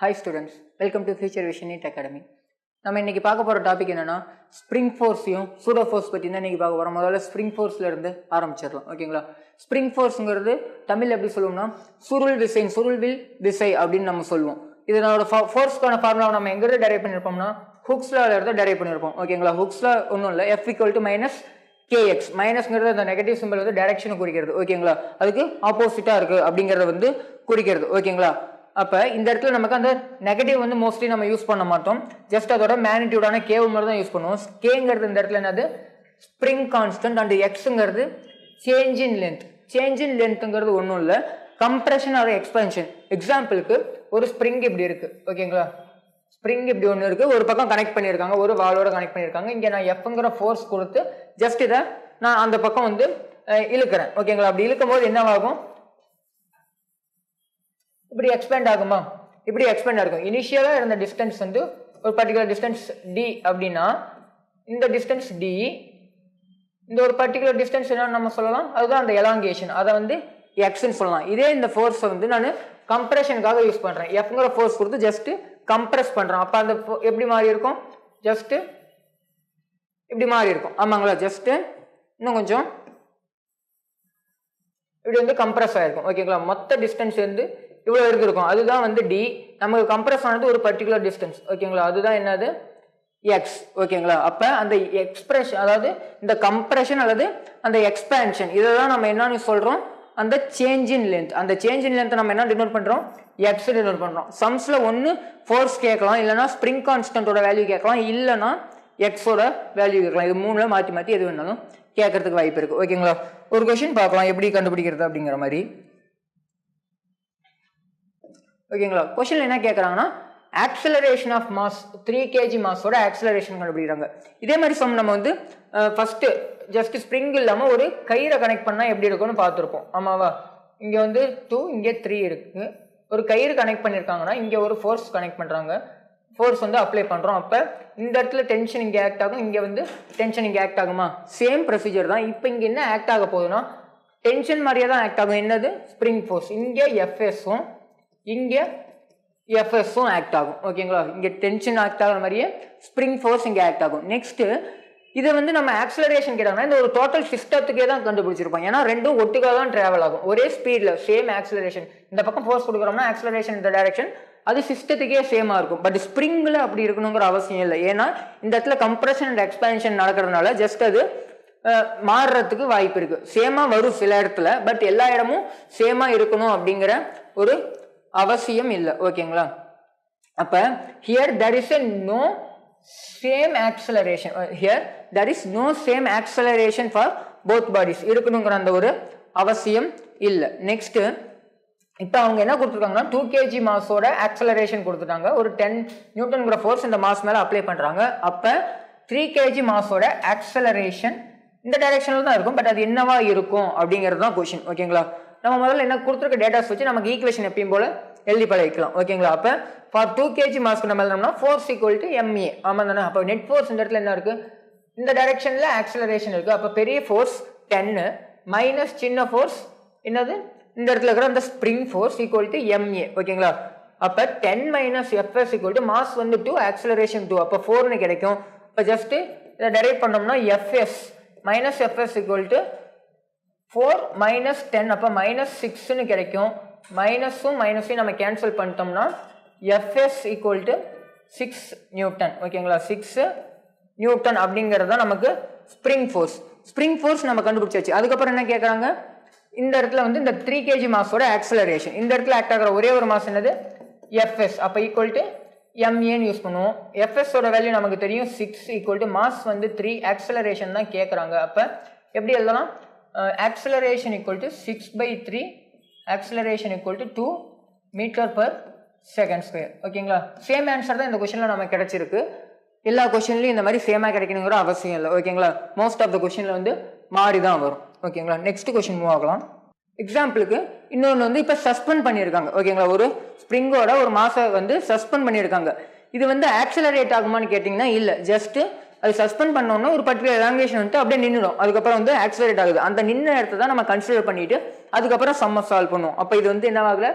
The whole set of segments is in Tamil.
Hi students, welcome to Future Vision NEET Academy. நம்ம இன்னைக்கு பார்க்க போற டாபிக் என்னன்னா ஸ்ப்ரிங் ஃபோர்ஸையும் சூடோ ஃபோர்ஸ் பத்தி தான் இன்னைக்கு பார்க்க போறோம். முதல்ல ஸ்ப்ரிங் ஃபோர்ஸ்ல இருந்து ஆரம்பிச்சிடலாம். ஓகேங்களா? ஸ்ப்ரிங் ஃபோர்ஸ்ங்கிறது தமிழ் எப்படி சொல்லுவோம்னா சுருள்வில் விசை அப்படின்னு நம்ம சொல்லுவோம். இதனோட ஃபோர்ஸ்க்கான ஃபார்முலா நம்ம எங்க இருந்து டெரைவ் பண்ணிருப்போம்னா ஹுக்ஸ் லால இருந்து டெரைவ் பண்ணிருப்போம். ஓகேங்களா? ஹுக்ஸ் லா ஒன்றும் இல்லை, F - kx. மைனஸ்ங்கிறது அந்த நெகட்டிவ் சிம்பிள் வந்து டைரக்ஷனை குறிக்கிறது. ஓகேங்களா? அதுக்கு ஆப்போசிட்டா இருக்கு அப்படிங்கறத வந்து குறிக்கிறது. ஓகேங்களா? அப்ப இந்த இடத்துல நமக்கு அந்த நெகட்டிவ் வந்து மோஸ்ட்லி நம்ம யூஸ் பண்ண மாட்டோம். ஜஸ்ட் அதோட மேக்னிடியூடான கேவ் மாதிரி தான் யூஸ் பண்ணுவோம். கேங்கிறது இந்த இடத்துல என்னது ஸ்ப்ரிங் கான்ஸ்டன்ட் அண்ட் எக்ஸ்ங்கிறது change in length. Change in லென்த்ங்கிறது ஒன்றும் இல்லை, கம்ப்ரெஷன் ஆர் எக்ஸ்பென்ஷன். எக்ஸாம்பிளுக்கு ஒரு ஸ்ப்ரிங் இப்படி இருக்கு. ஓகேங்களா? ஸ்ப்ரிங் இப்படி ஒன்று இருக்கு, ஒரு பக்கம் கனெக்ட் பண்ணியிருக்காங்க, ஒரு வாலோட கனெக்ட் பண்ணியிருக்காங்க. இங்கே நான் எஃப்ங்கிற ஃபோர்ஸ் கொடுத்து ஜஸ்ட் இதை நான் அந்த பக்கம் வந்து இழுக்கிறேன். ஓகேங்களா? அப்படி இழுக்கும் போது என்னவாகும்? இப்படி எக்ஸ்பேண்ட் ஆகுமா? இப்படி எக்ஸ்பேண்ட் ஆகும். இனிஷியலா இருந்த டிஸ்டன்ஸ் வந்து ஒரு பர்டிகுலர் டிஸ்டன்ஸ் டி அப்படின்னா இந்த டிஸ்டன்ஸ் டி, இந்த ஒரு பர்டிகுலர் டிஸ்டன்ஸ் என்னன்னு நம்ம சொல்லலாம், அதுதான் அந்த எலாங்கேஷன். அதை வந்து எக்ஸ்ன்னு சொல்லலாம். இதே இந்த ஃபோர்ஸை வந்து நான் கம்ப்ரெஷனுக்காக யூஸ் பண்றேன். எஃப்ங்கிற ஃபோர்ஸ் கொடுத்து ஜஸ்ட் கம்ப்ரெஸ் பண்றேன். அப்ப அந்த எப்படி மாறி இருக்கும்? ஜஸ்ட் இப்படி மாறி இருக்கும். ஆமாங்களா? ஜஸ்ட் இன்னும் கொஞ்சம் இப்படி வந்து கம்ப்ரெஸ் ஆயிருக்கும். ஓகேங்களா? மொத்த டிஸ்டன்ஸ் வந்து இவ்வளவு இருந்திருக்கும். அதுதான் வந்து டி. நமக்கு கம்ப்ரெஸ் ஆனது ஒரு பர்டிகுலர் டிஸ்டன்ஸ். ஓகேங்களா? அதுதான் என்னது எக்ஸ். ஓகேங்களா? அப்ப அந்த எக்ஸ்பிரஷன், அதாவது இந்த கம்ப்ரெஷன் அல்லது அந்த எக்ஸ்பேன்ஷன், இதை தான் நம்ம என்னன்னு சொல்றோம், அந்த சேஞ்ச் இன் லென்த். அந்த சேஞ்ச் இன் லென்த் நம்ம என்ன டினோட் பண்றோம்? எக்ஸ் டினோட் பண்றோம். சம்ஸ்ல ஒன்னு ஃபோர்ஸ் கேட்கலாம், இல்லைன்னா ஸ்ப்ரிங் கான்ஸ்டன்டோட வேல்யூ கேட்கலாம், இல்லைன்னா எக்ஸோட வேல்யூ கேட்கலாம். இது மூணுல மாத்தி மாத்தி எது வேணாலும் கேட்கறதுக்கு வாய்ப்பு இருக்கு. ஓகேங்களா? ஒரு கொஸ்டின் பார்க்கலாம் எப்படி கண்டுபிடிக்கிறது அப்படிங்கிற மாதிரி. ஓகேங்களா? கொஸ்டின் என்ன கேட்கறாங்கன்னா ஆக்சலரேஷன் ஆஃப் மாஸ் 3 kg மாஸோட ஆக்சலரேஷன் கண்டுபிடிக்கிறாங்க. இதே மாதிரி சம் நம்ம வந்து ஃபர்ஸ்ட் ஜஸ்ட் ஸ்ப்ரிங் இல்லாம ஒரு கயிறை கனெக்ட் பண்ணா எப்படி இருக்கும்னு பார்த்துருப்போம். ஆமாவா? இங்க வந்து 2, இங்க 3 இருக்கு. ஒரு கயிறு கனெக்ட் பண்ணிருக்காங்கன்னா இங்க ஒரு ஃபோர்ஸ் கனெக்ட் பண்றாங்க, ஃபோர்ஸ் வந்து அப்ளை பண்றோம். அப்ப இந்த இடத்துல டென்ஷன் இங்க ஆக்ட் ஆகும், இங்க வந்து டென்ஷன் இங்க ஆக்ட் ஆகுமா? சேம் ப்ரொசீஜர் தான். இப்போ இங்க என்ன ஆக்ட் ஆக போகுதுன்னா டென்ஷன் மாதிரியே தான் ஆக்ட் ஆகும். என்னது? Spring force. இங்க எஃப்எஸும் இங்க எஃப்எஸும் ஆக்ட் ஆகும். ஓகேங்களா? இங்க டென்ஷன் ஆக்ட் ஆகிற மாதிரியே ஸ்ப்ரிங் ஃபோர்ஸ் இங்க ஆக்ட் ஆகும். நெக்ஸ்ட் இதை வந்து நம்ம ஆக்சலரேஷன் கேட்டாங்கன்னா இந்த ஒரு டோட்டல் சிஸ்டத்துக்கே தான் கண்டுபிடிச்சிருப்போம். ஏன்னா ரெண்டும் ஒட்டுக்காக தான் டிராவல் ஆகும், ஒரே ஸ்பீட்ல சேம் ஆக்சலரேஷன். இந்த பக்கம் ஃபோர்ஸ் கொடுக்குறோம்னா ஆக்சலரேஷன் இந்த டைரக்ஷன், அது சிஸ்டத்துக்கே சேமா இருக்கும். பட் ஸ்ப்ரிங்ல அப்படி இருக்கணுங்கிற அவசியம் இல்லை. ஏன்னா இந்த இடத்துல கம்ப்ரெஷன் அண்ட் எக்ஸ்பான்ஷன் நடக்கிறதுனால ஜஸ்ட் அது மாறுறதுக்கு வாய்ப்பு இருக்கு. சேமா வரும் சில இடத்துல, பட் எல்லா இடமும் சேமா இருக்கணும் அப்படிங்கிற ஒரு அவசியம் இல்லை. ஓகேங்களா? அப்ப here there is a no same acceleration. Here there is no same acceleration for both bodies. இருக்கணுங்கிற அந்த ஒரு அவசியம் இல்லை. நெக்ஸ்ட் இப்போ அவங்க என்ன கொடுத்துருக்காங்கன்னா 2 kg மாஸோட ஆக்சலரேஷன் கொடுத்துட்டாங்க. ஒரு 10 நியூட்டன்ங்கிற ஃபோர்ஸ் இந்த மாஸ் மேல அப்ளை பண்றாங்க. அப்ப 3 kg மாஸோட ஆக்சலரேஷன் இந்த டைரக்ஷன்ல தான் இருக்கும். பட் அது என்னவா இருக்கும் அப்படிங்கிறது தான் கொஸ்டின். ஓகேங்களா? நம்ம முதல்ல என்ன கொடுத்துருக்க டேட்டாஸ் வச்சு நமக்கு ஈக்குவேஷன் எப்பயும் போல எழுதி பழகிக்கலாம். ஓகேங்களா? அப்ப ஃபார் 2 kg மாஸ்க்கு நம்ம எழுதணும்னா ஃபோர்ஸ் ஈக்குவல் டு ma. ஆமா தானே? அப்ப நெட் ஃபோர்ஸ் இந்த இடத்துல என்ன இருக்கு? இந்த டைரக்ஷன்ல ஆக்சலரேஷன் இருக்கு. அப்ப பெரிய ஃபோர்ஸ் 10 மைனஸ் சின்ன ஃபோர்ஸ் என்னது? இந்த இடத்துல இருக்கிற அந்த spring force equal to ma. ஓகேங்களா? அப்ப 10 minus fs equal to mass வந்து 2, ஆக்சலரேஷன் 2, அப்ப 4னு கிடைக்கும். இப்ப ஜஸ்ட் இதை டெரைவ் பண்ணோம்னா fs minus fs equal to 4 minus 10, அப்ப மைனஸ் 6னு கிடைக்கும். மைனஸும் மைனஸையும் நம்ம கேன்சல் பண்ணிட்டோம்னா எஃப்எஸ் ஈக்குவல் டு 6 நியூட்டன். ஓகேங்களா? 6 நியூட்டன் அப்படிங்கிறது தான் நமக்கு ஸ்ப்ரிங் ஃபோர்ஸ். ஸ்ப்ரிங் ஃபோர்ஸ் நம்ம கண்டுபிடிச்சாச்சு. அதுக்கப்புறம் என்ன கேட்கறாங்க? இந்த இடத்துல வந்து இந்த 3 kg மாஸோட ஆக்சலரேஷன், இந்த இடத்துல ஆக்ட் ஆகிற ஒரே ஒரு மாஸ் என்னது? எஃப்எஸ். அப்ப ஈக்குவல் டு எம்ஏன்னு யூஸ் பண்ணுவோம். எஃப்எஸ் ஓட வேல்யூ நமக்கு தெரியும் 6 ஈக்குவல் டு மாஸ் வந்து 3, ஆக்சலரேஷன் தான் கேட்கறாங்க. அப்ப எப்படி எழுதலாம்? acceleration equal to 6/3, acceleration equal to 2 meter per second square. ஓகேங்களா? சேம் ஆன்சர் தான் இந்த கொஸ்டின்ல நமக்கு கிடைச்சிருக்கு. எல்லா கொஸ்டின்லயும் இந்த மாதிரி சேமா கிடைக்கணுங்கிற அவசியம் இல்லை. ஓகேங்களா? மோஸ்ட் ஆஃப் த கொஸ்டின்ல வந்து மாறி தான் வரும். ஓகேங்களா? நெக்ஸ்ட் கொஸ்டின் மூவ் ஆகலாம். எக்ஸாம்பிளுக்கு இன்னொன்று வந்து இப்போ சஸ்பெண்ட் பண்ணியிருக்காங்க. ஓகேங்களா? ஒரு ஸ்ப்ரிங்கோட ஒரு மாஸை வந்து சஸ்பெண்ட் பண்ணியிருக்காங்க. இது வந்து ஆக்சலரேட் ஆகுமான்னு கேட்டிங்கன்னா இல்லை. ஜஸ்ட் அது சஸ்பெண்ட் பண்ணோம்னா ஒரு பர்டிகுலர் எலாங்கேஷன் வந்து அப்படியே நின்றுடும். அதுக்கப்புறம் வந்து ஆக்சலரேட் ஆகுது. அந்த நின்ன இடத்த தான் நம்ம கன்சிடர் பண்ணிட்டு அதுக்கப்புறம் சம்ம சால்வ் பண்ணுவோம். அப்போ இது வந்து என்ன ஆகல?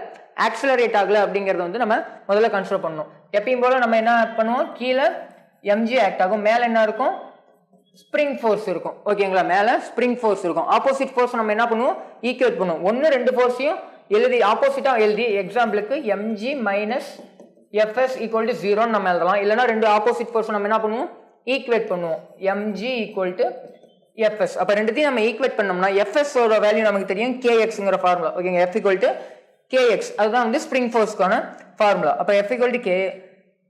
ஆக்சிலரேட் ஆகல அப்படிங்கறத வந்து நம்ம முதல்ல கன்சிடர் பண்ணணும். எப்பயும் போல நம்ம என்ன பண்ணுவோம், கீழே mg ஆக்ட் ஆகும், மேல என்ன இருக்கும், ஸ்ப்ரிங் ஃபோர்ஸ் இருக்கும். ஓகேங்களா, மேல ஸ்ப்ரிங் ஃபோர்ஸ் இருக்கும். ஆப்போசிட் ஃபோர்ஸ் நம்ம என்ன பண்ணுவோம், ஈக்குவேட் பண்ணுவோம். ஒன்னு ரெண்டு ஃபோர்ஸையும் எழுதி ஆப்போசிட்டா எழுதி, எக்ஸாம்பிளுக்கு mg minus fs equal to 0 நம்ம எழுதலாம். இல்லைன்னா ரெண்டு ஆப்போசிட் ஃபோர்ஸ் நம்ம என்ன பண்ணுவோம், ஈக்குவேட் பண்ணுவோம். mg equal to fs. அப்ப ரெண்டுத்தையும் நம்ம ஈக்குவேட் பண்ணோம்னா fs ஓட வேல்யூ நமக்கு தெரியும், kxங்கிற ஃபார்முலா. ஓகேங்க, f ஈக்குவல் டு kx, அதுதான் வந்து ஸ்ப்ரிங் ஃபோர்ஸ்க்கான ஃபார்முலா. அப்ப f equal to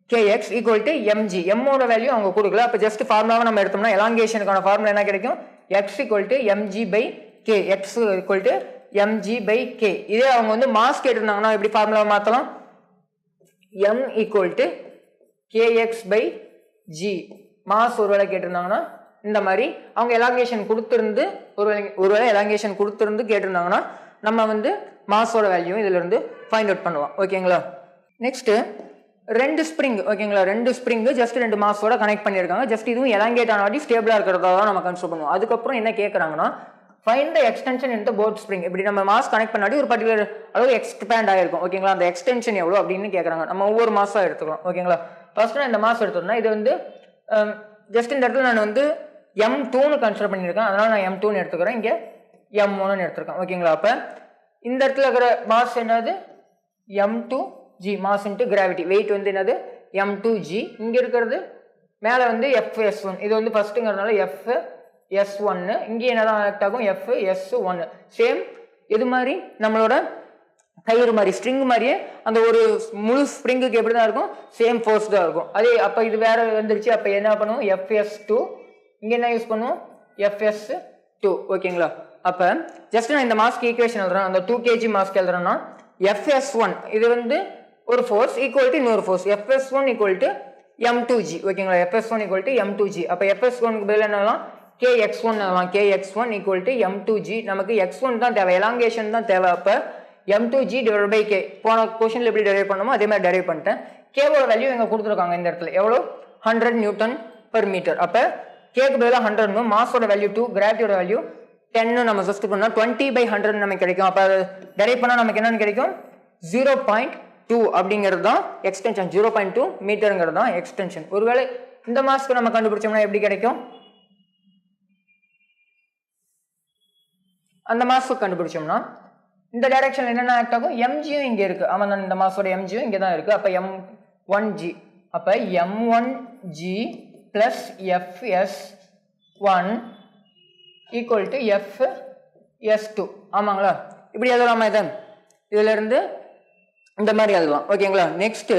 kx equal to mg. m ஓட வேல்யூ அவங்க கொடுக்கல. அப்ப ஜஸ்ட் ஃபார்முலாவை நம்ம எடுத்தோம்னா எலாங்கேஷனுக்கான ஃபார்முலா என்ன கிடைக்கும், x equal to mg by k. x equal to mg by k. இதே அவங்க வந்து மாஸ் கேட்டிருந்தாங்கன்னா எப்படி ஃபார்முலா மாத்தலாம், m equal to kx by g. Mass ஒருவேளை கேட்டிருந்தாங்கன்னா இந்த மாதிரி அவங்க எலாங்கேஷன் கொடுத்திருந்து ஒருவேளை எலாங்கேஷன் கொடுத்திருந்து கேட்டிருந்தாங்கன்னா நம்ம வந்து மாஸோட வேல்யூ இதுல இருந்து ஃபைண்ட் அவுட் பண்ணலாம். ஓகேங்களா, நெக்ஸ்ட் ரெண்டு ஸ்ப்ரிங். ஓகேங்களா, ரெண்டு ஸ்ப்ரிங் ஜஸ்ட் ரெண்டு மாஸோட கனெக்ட் பண்ணியிருக்காங்க. ஜஸ்ட் இதுவும் எலாங்கேட் ஆனாடி ஸ்டேபிளா இருக்கிறதா தான் நம்ம கன்சிடர் பண்ணுவோம். அதுக்கப்புறம் என்ன கேட்கறாங்கன்னா, find the extension in the both spring. இப்படி நம்ம மாஸ் கனெக்ட் பண்ணாடி ஒரு பர்டிகுலர் அளவு எக்ஸ்பேண்ட் ஆயிருக்கும். ஓகேங்களா, அந்த எக்ஸ்டென்ஷன் எவ்வளவு அப்படின்னு கேட்கறாங்க. நம்ம ஒவ்வொரு மாசா எடுத்துக்கலாம். ஓகேங்களா, ஃபர்ஸ்ட் நான் இந்த மாசம் எடுத்தோம்னா இது வந்து ஜஸ்ட் இந்த இடத்துல நான் வந்து m2ன்னு கன்சிடர் பண்ணியிருக்கேன். அதனால நான் m2ன்னு எடுத்துக்கிறேன், இங்க m1ன்னு எடுத்துருக்கேன். ஓகேங்களா, அப்ப இந்த இடத்துல இருக்கிற மாஸ் என்னது, m2g. Mass into gravity, wait வந்து என்னது m2g. இங்க இருக்கிறது மேல வந்து fs1. இது வந்து ஃபர்ஸ்ட்ங்கிறதுனால fs1. இங்கே என்னதான் ஆக்ட் ஆகும், fs1. சேம் இது மாதிரி நம்மளோட கயிறு மாதிரி ஸ்ட்ரிங் மாதிரியே அந்த ஒரு முழு ஸ்ப்ரிங்குக்கு எப்படி தான் இருக்கும், சேம் ஃபோர்ஸ் தான் இருக்கும். அதே அப்ப இது வேற வந்துருச்சு. அப்ப என்ன பண்ணுவோம், fs2. இங்க என்ன யூஸ் பண்ணுவோம், fs2. ஓகேங்களா, அப்ப ஜஸ்ட் நான் இந்த மாஸ்க்கு ஈக்குவேஷன் எழுதுறேன். அந்த 2 kg மாஸ்க்கு எழுதுறேன்னா fs1 இது வந்து ஒரு ஃபோர்ஸ் ஈக்குவல் டு இன்னொரு force, fs1 equal to m2g. ஓகேங்களா, fs1 ஈக்குவல் டு m2g. அப்ப fs1க்கு பதிலா என்னலாம், kx1 kx1 equal to m2g. நமக்கு x1 தான் தேவை, எலாங்கேஷன் தான் தேவை. அப்ப m2g divided by k. போன क्वेश्चनல எப்படி டெரைவ் பண்ணோமோ அதே மாதிரி டெரைவ் பண்ணிட்டேன். k ஓட வேல்யூ எங்க கொடுத்திருக்காங்க இந்த இடத்துல எவ்வளவு, 100 நியூட்டன் பெர் மீட்டர். அப்ப k க்கு பதிலா 100, மாஸோட வேல்யூ 2, கிராவிட்டியோட வேல்யூ 10 நம்ம சப்ஸ்டிட் பண்ணா 20 by 100 நமக்கு கிடைக்கும். அப்ப டெரைவ் பண்ணா நமக்கு என்னன்னு கிடைக்கும், 0.2 அப்படிங்கிறது தான் எக்ஸ்டென்ஷன். 0.2 மீட்டர்ங்கிறது தான் எக்ஸ்டென்ஷன். ஒருவேளை இந்த மாஸ்க்கு நம்ம கண்டுபிடிச்சோம்னா எப்படி கிடைக்கும், அந்த மாஸ் கண்டுபிடிச்சோம்னா இந்த டைரக்ஷன்ல என்னென்ன ஆக்ட் ஆகும், mgயும் இங்க இருக்கு. ஆமா, இந்த மாஸோட mgயும் இங்க தான் இருக்கு. அப்ப m1g. அப்ப m1g plus fs1 equal to fs2. ஆமாங்களா, இப்படி எழுதலாமா இதை, இதுல இருந்து இந்த மாதிரி எழுதலாம். ஓகேங்களா, நெக்ஸ்ட்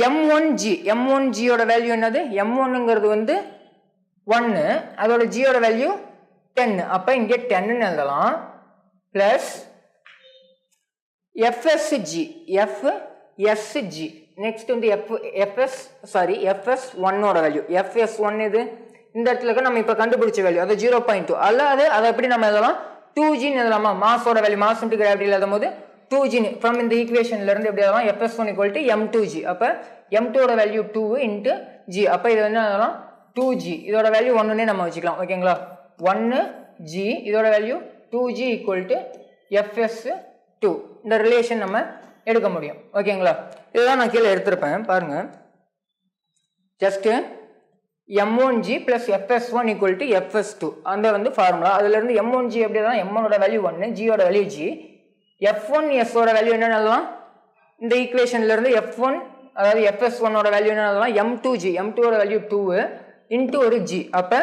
m1g ஓட வேல்யூ என்னது, m1ங்கிறது வந்து 1, அதோட g ஓட வேல்யூ 10. அப்ப இங்க 10 எழுதலாம். Plus fsg. நெக்ஸ்ட் வந்து fs1 ஓட வேல்யூ. fs1 இது இந்த இடத்துல நம்ம இப்ப கண்டுபிடிச்ச வேல்யூ, அது 0.2. அல்லது அதை எப்படி நம்ம எழுதலாம், 2g எழுதலாமா, மாஸோட வேல்யூ, மாஸ் இன்டு கிராவிட்டி எழுதும் போது 2g ஃப்ரம் இந்த ஈக்குவேஷன்ல இருந்து எப்படி எழுதலாம், fs1 equal to m2g. அப்ப m2 ஓட வேல்யூ 2 into g. அப்ப இது என்ன எழுதலாம், 2g. இதோட வேல்யூ 1னே நம்ம வச்சுக்கலாம். ஓகேங்களா, 1g இதோட value 2g equal to fs2. இந்த ரிலேஷன் நம்ம எடுக்க முடியும். ஓகேங்களா, இதுதான் நான் கீழே எடுத்திருப்பேன் பாருங்க. Just m1g plus fs1 equal to fs2 அந்த வந்து ஃபார்முலா. அதுல இருந்து m1g எப்படி தான், m1 ஓட வேல்யூ 1, g ஓட வேல்யூ g. f1s ஓட வேல்யூ என்ன எழுதலாம், இந்த ஈக்குவேஷன்ல இருந்து f1 அதாவது fs1 ஓட வேல்யூ என்ன எழுதலாம், m2g. m2 ஓட வேல்யூ 2 into ஒரு g. அப்ப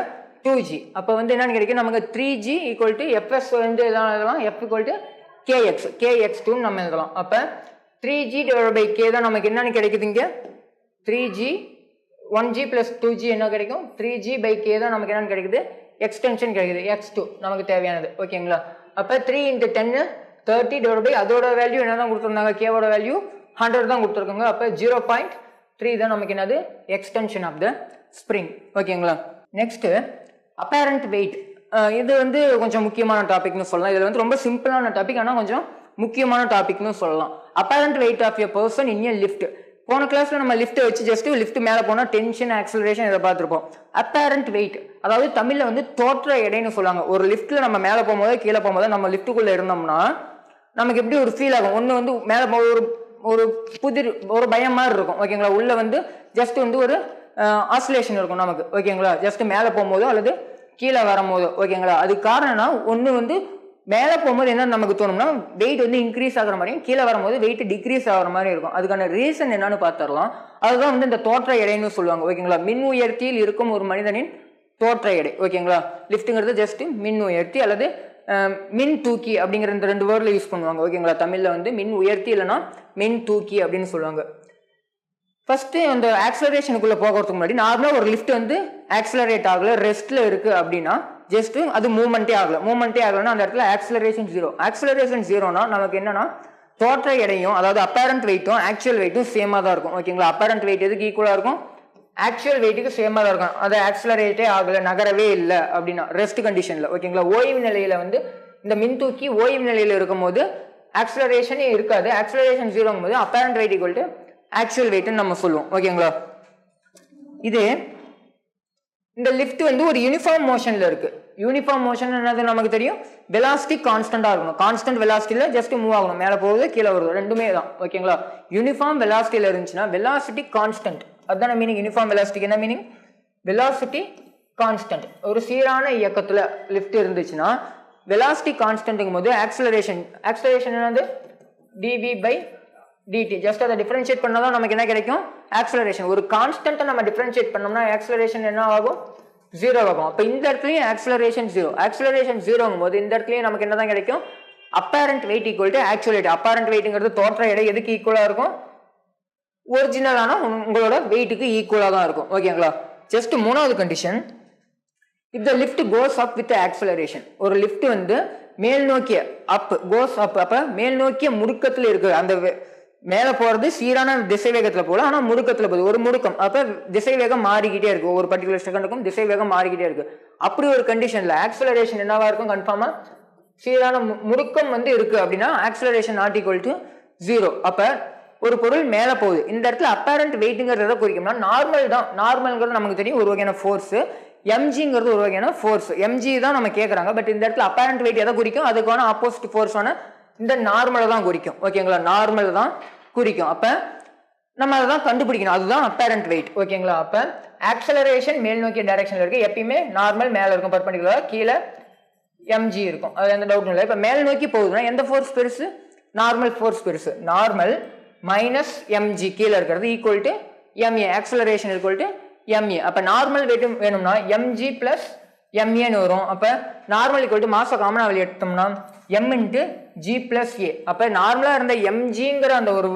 2g. அப்ப வந்து என்னன்னு கிடைக்கும் நமக்கு, 3g equal to fs வந்து எழுதலாம், f equal to kx2 நம்ம எழுதலாம். அப்ப 3g divided by k தான் நமக்கு என்னன்னு கிடைக்குது, இங்க 3g 1g plus 2g என்ன கிடைக்கும், 3g by k தான் நமக்கு என்னன்னு கிடைக்குது, எக்ஸ்டென்ஷன் கிடைக்குது, x2 நமக்கு தேவையானது. ஓகேங்களா, அப்ப 3 into 10 30 divided by அதோட வேல்யூ என்னதான் கொடுத்திருந்தாங்க, k ஓட வேல்யூ 100 தான் கொடுத்திருக்காங்க. அப்ப 0.3 தான் நமக்கு என்னது, எக்ஸ்டென்ஷன் ஆஃப் த ஸ்ப்ரிங். ஓகேங்களா, நெக்ஸ்ட் அப்பேரண்ட் வெயிட். இது வந்து கொஞ்சம் முக்கியமான டாபிக்னு சொல்லலாம். இதுல வந்து ரொம்ப சிம்பிளான டாபிக், ஆனா கொஞ்சம் முக்கியமான டாபிக்னு சொல்லலாம். Apparent weight of a person in a lift. போன கிளாஸ்ல நம்ம லிஃப்ட் வச்சு ஜஸ்ட் லிஃப்ட் மேல போனா டென்ஷன், ஆக்சலரேஷன் இதை பார்த்திருப்போம். அப்பேரண்ட் வெயிட் அதாவது தமிழ்ல வந்து தோற்ற எடைன்னு சொல்லுவாங்க. ஒரு லிஃப்ட்ல நம்ம மேல போகும்போது கீழே போகும்போது நம்ம லிஃப்ட்டுக்குள்ள இருந்தோம்னா நமக்கு எப்படி ஒரு ஃபீல் ஆகும், ஒன்று வந்து மேலே ஒரு ஒரு புதிர் ஒரு பயம் மாதிரி இருக்கும் ஓகேங்களா. உள்ள வந்து ஜஸ்ட் வந்து ஒரு ஆசிலேஷன் இருக்கும் நமக்கு ஓகேங்களா, ஜஸ்ட் மேலே போகும்போதோ அல்லது கீழே வரும்போதோ ஓகேங்களா. அதுக்கு காரணம்னா ஒன்று வந்து மேலே போகும்போது என்ன நமக்கு தோணும்னா வெயிட் வந்து இன்க்ரீஸ் ஆகிற மாதிரியும் கீழே வரும்போது வெயிட் டிக்ரீஸ் ஆகிற மாதிரி இருக்கும். அதுக்கான ரீசன் என்னன்னு பார்த்துடலாம். அதுதான் வந்து இந்த தோற்ற எடைன்னு சொல்லுவாங்க ஓகேங்களா. மின் உயர்த்தியில் இருக்கும் ஒரு மனிதனின் தோற்ற எடை ஓகேங்களா. லிஃப்ட்டுங்கிறது ஜஸ்ட் மின் உயர்த்தி அல்லது மின் தூக்கி அப்படிங்கிற இந்த 2 வேர்டில் யூஸ் பண்ணுவாங்க ஓகேங்களா. தமிழில் வந்து மின் உயர்த்தி இல்லைன்னா மின் தூக்கி அப்படின்னு சொல்லுவாங்க. ஃபர்ஸ்ட் அந்த ஆக்சலரேஷனுக்குள்ள போகிறதுக்கு முன்னாடி நார்மலாக ஒரு லிஃப்ட் வந்து ஆக்சலரேட் ஆகல, ரெஸ்ட்ல இருக்கு அப்படின்னா ஜஸ்ட் அது மூவ்மெண்ட்டே ஆகலன்னா அந்த இடத்துல ஆக்சலரேஷன் 0. ஆக்சலரேஷன் 0னா நமக்கு என்னன்னா தோற்ற எடையும் அதாவது அப்பேரண்ட் வெயிட்டும் ஆக்சுவல் வெயிட்டும் சேமா தான் இருக்கும் ஓகேங்களா. அப்பேரண்ட் வெயிட் எதுக்கு ஈக்குவலா இருக்கும், ஆக்சுவல் வெயிட்டுக்கு சேமா தான் இருக்கும். அது ஆக்சலரேட்டே ஆகல, நகரவே இல்லை அப்படின்னா ரெஸ்ட் கண்டிஷன்ல ஓகேங்களா. ஓய்வு நிலையில வந்து இந்த மின்தூக்கி ஓய்வு நிலையில இருக்கும் போது ஆக்சலரேஷனே இருக்காது. ஆக்சலரேஷன் 0ங்கும் போது apparent weight equal to actual வெயிட்னு நம்ம சொல்லுவோம் ஓகேங்களா. இது இந்த லிஃப்ட் வந்து ஒரு யூனிஃபார்ம் மோஷன்ல இருக்கு. யூனிஃபார்ம் மோஷன் என்னது நமக்கு தெரியும், வெலாசிட்டி கான்ஸ்டன்டா இருக்கணும். கான்ஸ்டன்ட் வெலாசிட்டியில ஜஸ்ட் மூவ் ஆகணும், மேலே போகுது கீழே வருது ரெண்டுமே தான் ஓகேங்களா. யூனிஃபார்ம் வெலாசிட்டியில இருந்துச்சுன்னா வெலாசிட்டி கான்ஸ்டன்ட், அதுதான மீனிங். யூனிஃபார்ம் வெலாசிட்டிக்கு என்ன மீனிங், வெலாசிட்டி கான்ஸ்டன்ட். ஒரு சீரான இயக்கத்துல லிஃப்ட் இருந்துச்சுன்னா வெலாசிட்டி கான்ஸ்டன்ட்ங்கும் போது ஆக்சலரேஷன் என்னது dv by dt. ஜஸ்ட் அதை டிஃபரன்ஷியேட் பண்ணாதான் நமக்கு என்ன கிடைக்கும், ஆக்சலரேஷன். ஒரு கான்ஸ்டன்ட்டை நம்ம டிஃபரன்ஷியேட் பண்ணோம்னா ஆக்சலரேஷன் என்ன ஆகும், 0 ஆகும். அப்போ இந்த இடத்துலயும் ஆக்சலரேஷன் 0. ஆக்சலரேஷன் 0ங்கும் போது இந்த இடத்துலயும் நமக்கு என்னதான் கிடைக்கும், apparent weight equal to actual weight. Apparent வெயிட்ங்கிறது தோற்ற எடை எதுக்கு ஈக்குவலா இருக்கும், ஒரிஜினலான உங்களோட வெயிட்டுக்கு ஈக்குவலா தான் இருக்கும் ஓகேங்களா. ஜஸ்ட் மூணாவது condition, if the lift goes up with acceleration. ஒரு லிஃப்ட் வந்து மேல் நோக்கிய அப் கோஸ் அப், அப்ப மேல் நோக்கிய முடுக்கத்துல இருக்கு. அந்த மேல போறது சீரான திசை வேகத்துல போல, ஆனா முடுக்கத்துல போகுது, ஒரு முடுக்கம். அப்ப திசை வேகம் மாறிக்கிட்டே இருக்கு, ஒரு பர்டிகுலர் செகண்டுக்கும் திசை வேகம் மாறிக்கிட்டே இருக்கு. அப்படி ஒரு கண்டிஷன்ல ஆக்சலரேஷன் என்னவா இருக்கும், கன்ஃபார்மா சீரான முடுக்கம் வந்து இருக்கு அப்படின்னா ஆக்சலரேஷன் நாட் ஈக்குவல் டு 0. அப்ப ஒரு பொருள் மேல போகுது, இந்த இடத்துல அப்பேரண்ட் வெயிட்ங்கிறத குறிக்கும்னா நார்மல் தான். நார்மல்ங்கிறது நமக்கு தெரியும் ஒரு வகையான ஃபோர்ஸ், mgங்கிறது ஒரு வகையான ஃபோர்ஸ். mg தான் நம்ம கேட்கறாங்க. பட் இந்த இடத்துல அப்பேரண்ட் வெயிட் எதை குறிக்கும், அதுக்கான ஆப்போசிட் ஃபோர்ஸான இந்த நார்மலை தான் குறிக்கும் ஓகேங்களா. நார்மல் தான் குறிக்கும். அப்ப நம்ம அதை தான் கண்டுபிடிக்கணும், அதுதான் அப்பேரண்ட் வெயிட் ஓகேங்களா. அப்ப ஆக்சலரேஷன் மேல் நோக்கிய டைரக்ஷன்ல இருக்கு, எப்பயுமே நார்மல் மேல இருக்கும், பர்பெண்டிகுலரா கீழே mg இருக்கும், அது எந்த டவுட்டும் இல்லை. இப்ப மேல் நோக்கி போகுதுன்னா எந்த ஃபோர்ஸ் பெருசு, நார்மல் ஃபோர்ஸ் பெருசு. நார்மல் மைனஸ் mg கீழே இருக்கிறது equal to ma, acceleration equal to ma. அப்ப நார்மல் வெயிட் வேணும்னா mg பிளஸ் ma வரும். அப்ப நார்மல் ஈக்குவல் டு மாச காமனா வெளியேற்றோம்னா m into g plus a. அப்ப நார்மலா இருந்த mgங்கிற அந்த ஒரு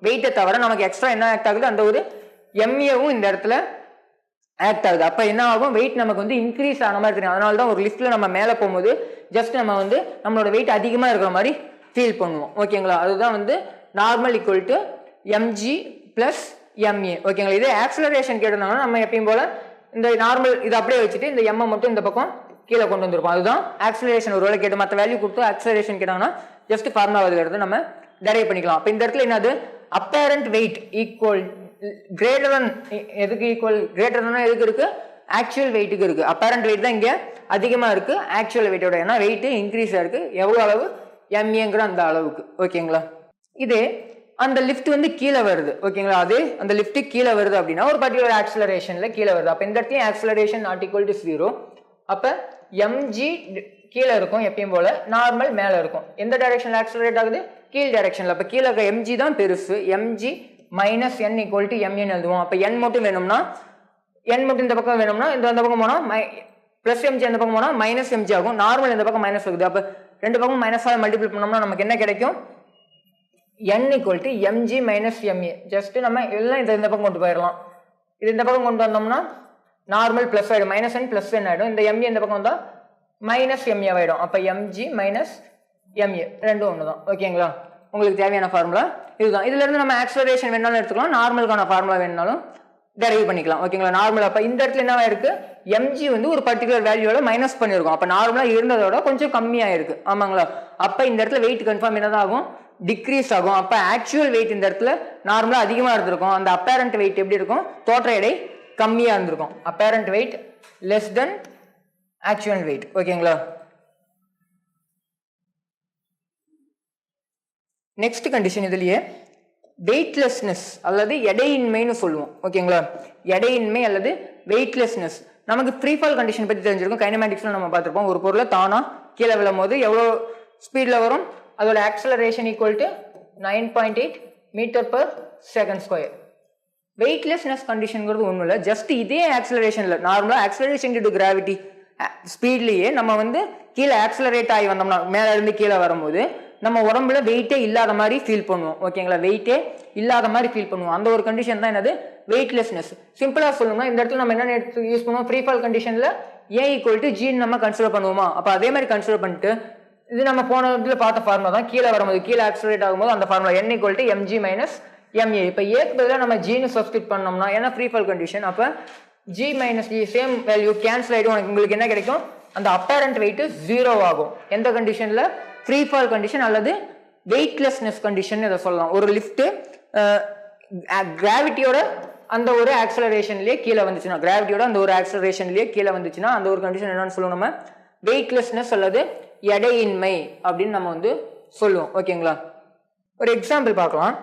வெயிட்டை தவிர நமக்கு எக்ஸ்ட்ரா என்ன ஆக்ட் ஆகுது, அந்த ஒரு maவும் இந்த இடத்துல ஆக்ட் ஆகுது. அப்ப என்ன ஆகும், வெயிட் நமக்கு வந்து இன்க்ரீஸ் ஆன மாதிரி தெரியும். அதனால தான் ஒரு லிஃப்ட்ல நம்ம மேலே போகும்போது ஜஸ்ட் நம்ம வந்து நம்மளோட வெயிட் அதிகமா இருக்கிற மாதிரி ஃபீல் பண்ணுவோம் ஓகேங்களா. அதுதான் வந்து normal equal to mg plus ma ஓகேங்களா. இதே ஆக்சலரேஷன் கேட்டிருந்தாங்கன்னா நம்ம எப்பயும் போல இந்த நார்மல் இதை அப்படியே வச்சுட்டு இந்த m மட்டும் இந்த பக்கம் கீழே கொண்டு வந்திருப்போம். அதுதான் ஆக்சலரேஷன். ஒரு வேளை கேட்டு மற்ற வேல்யூ கொடுத்து ஆக்சலரேஷன் கேட்டாங்கன்னா ஜஸ்ட் ஃபார்முலா எடுத்து நம்ம டெரைவ் பண்ணிக்கலாம். அப்போ இந்த இடத்துல என்னது, apparent weight equal greater than, எதுக்கு ஈக்குவல், கிரேட்டர் தன் எதுக்கு இருக்கு, ஆக்சுவல் வெயிட்டுக்கு இருக்கு. அப்பேரண்ட் வெயிட் தான் இங்க அதிகமா இருக்கு ஆக்சுவல் வெயிட்டோட, ஏன்னா வெயிட் இன்க்ரீஸ் ஆயிருக்கு. எவ்வளவு அளவு, ma அந்த அளவுக்கு ஓகேங்களா. இது அந்த லிஃப்ட் வந்து கீழே வருது ஓகேங்களா. அது அந்த லிஃப்ட் கீழே வருது அப்படின்னா ஒரு பர்டிகுலர் ஆக்சலரேஷன்ல கீழே வருது. அப்ப இந்த இடத்துல ஆக்சலரேஷன் நாட் ஈக்குவல் டு 0. அப்ப mg கீழே இருக்கும் எப்பயும் போல, நார்மல் மேல இருக்கும். எந்த டைரக்ஷன்ல ஆக்சலரேட் ஆகுது, கீழ் டைரக்ஷன்ல. அப்ப கீழே இருக்க mg தான் பெருசு, mg minus n equal to ma எழுதுவோம். அப்ப n மட்டும் வேணும்னா, n மட்டும் இந்த பக்கம் வேணும்னா இந்த பக்கம் போனா பிளஸ் mg அந்த பக்கம் போனா மைனஸ் mg ஆகும். நார்மல் இந்த பக்கம் மைனஸ் ஆகுது. அப்ப ரெண்டு பக்கம் மைனஸாக மல்டிபிள் பண்ணோம்னா நமக்கு என்ன கிடைக்கும், n equal to mg minus ma. Just நம்ம எல்லாம் இந்த பக்கம் கொண்டு போயிடலாம். இது இந்த பக்கம் கொண்டு வந்தோம்னா நார்மல் பிளஸ் ஆயிடும், மைனஸ் n பிளஸ் n ஆயிடும். இந்த ma இந்த பக்கம் வந்தா மைனஸ் ma ஆயிடும். அப்ப mg மைனஸ் ma ரெண்டும் ஒண்ணுதான் ஓகேங்களா. உங்களுக்கு தேவையான ஃபார்முலா இதுதான். இதுல இருந்து நம்ம ஆக்சலரேஷன் வேணாலும் எடுத்துக்கலாம், நார்மலுக்கான ஃபார்முலா வேணாலும் டெரைவ் பண்ணிக்கலாம் ஓகேங்களா. நார்மல் அப்ப இந்த இடத்துல என்னவா இருக்கு, mg வந்து ஒரு பர்டிகுலர் வேல்யூவோட மைனஸ் பண்ணிருக்கும். அப்ப நார்மலா இருந்ததோட கொஞ்சம் கம்மியா இருக்கு ஆமாங்களா. அப்ப இந்த இடத்துல வெயிட் கன்ஃபார்ம் என்னதான் ஆகும், டிக்ரீஸ் ஆகும். அப்ப ஆக்சுவல் வெயிட் இந்த இடத்துல நார்மலா அதிகமா இருந்திருக்கும், அந்த அப்பேரண்ட் வெயிட் எப்படி இருக்கும், தோற்ற எடை கம்மியா இருந்திருக்கும். Apparent wait less than actual wait ஓகேங்களா. நெக்ஸ்ட் கண்டிஷன் இதுலயே வெயிட்லெஸ்னஸ் அல்லது எடையின்மைன்னு சொல்லுவோம். ஓகேங்களா, எடையின்மை அல்லது வெயிட்லெஸ்னஸ். நமக்கு ஃப்ரீ ஃபால் கண்டிஷன் பற்றி தெரிஞ்சிருக்கும். கைனமேட்டிக்ஸ்ல நம்ம பார்த்துருப்போம். ஒரு பொருளை தானா கீழே விழும் போது எவ்வளோ ஸ்பீட்ல வரும், அதோட acceleration equal to 9.8 metre per second square. Weightlessness கண்டிஷன்ங்கிறது ஒன்றும் இல்லை, ஜஸ்ட் இதே ஆக்சலரேஷன்ல நார்மலாக ஆக்சலரேஷன் டியூ டு கிராவிட்டி ஸ்பீட்லேயே நம்ம வந்து கீழே ஆக்சலரேட் ஆகி வந்தோம்னா மேலே இருந்து கீழே வரும்போது நம்ம உடம்புல வெயிட்டே இல்லாத மாதிரி ஃபீல் பண்ணுவோம். ஓகேங்களா, வெயிட்டே இல்லாத மாதிரி ஃபீல் பண்ணுவோம். அந்த ஒரு கண்டிஷன் தான் என்னது, வெயிட்லெஸ்னஸ். சிம்பிளாக சொல்லணும்னா இந்த இடத்துல நம்ம என்ன யூஸ் பண்ணுவோம், ஃப்ரீ ஃபால் கண்டிஷனில் ஏ ஈக்குவல் டு ஜின்னு நம்ம கன்சிடர் பண்ணுவோமா. அப்போ அதே மாதிரி கன்சிடர் பண்ணிட்டு இது நம்ம போன இடத்துல பார்த்த ஃபார்முலா தான். கீழே வரும்போது கீழே ஆக்சலரேட் ஆகும்போது அந்த formula n equal to mg minus ma. இப்போ ஏக்கு பதிலாக நம்ம ஜின்னு சப்ஸ்டிட் பண்ணோம்னா ஏன்னா ஃப்ரீ ஃபால் கண்டிஷன், அப்போ g minus e same value cancel ஆகிடும். உங்களுக்கு என்ன கிடைக்கும், அந்த அப்பேரண்ட் வெயிட் 0 ஆகும். எந்த கண்டிஷனில், ஃப்ரீ ஃபால் கண்டிஷன் அல்லது வெயிட்லெஸ்னஸ் கண்டிஷன் இதை சொல்லலாம். ஒரு லிஃப்ட் கிராவிட்டியோட அந்த ஒரு ஆக்சலரேஷன்லேயே கீழே வந்துச்சுன்னா, கிராவிட்டியோட அந்த ஒரு ஆக்சலரேஷன்லேயே கீழே வந்துச்சுன்னா அந்த ஒரு கண்டிஷன் என்னன்னு சொல்லுவோம் நம்ம, வெயிட்லெஸ்னஸ் அல்லது எடையின்மை அப்படின்னு நம்ம வந்து சொல்லுவோம். ஓகேங்களா, ஒரு எக்ஸாம்பிள் பார்க்கலாம்.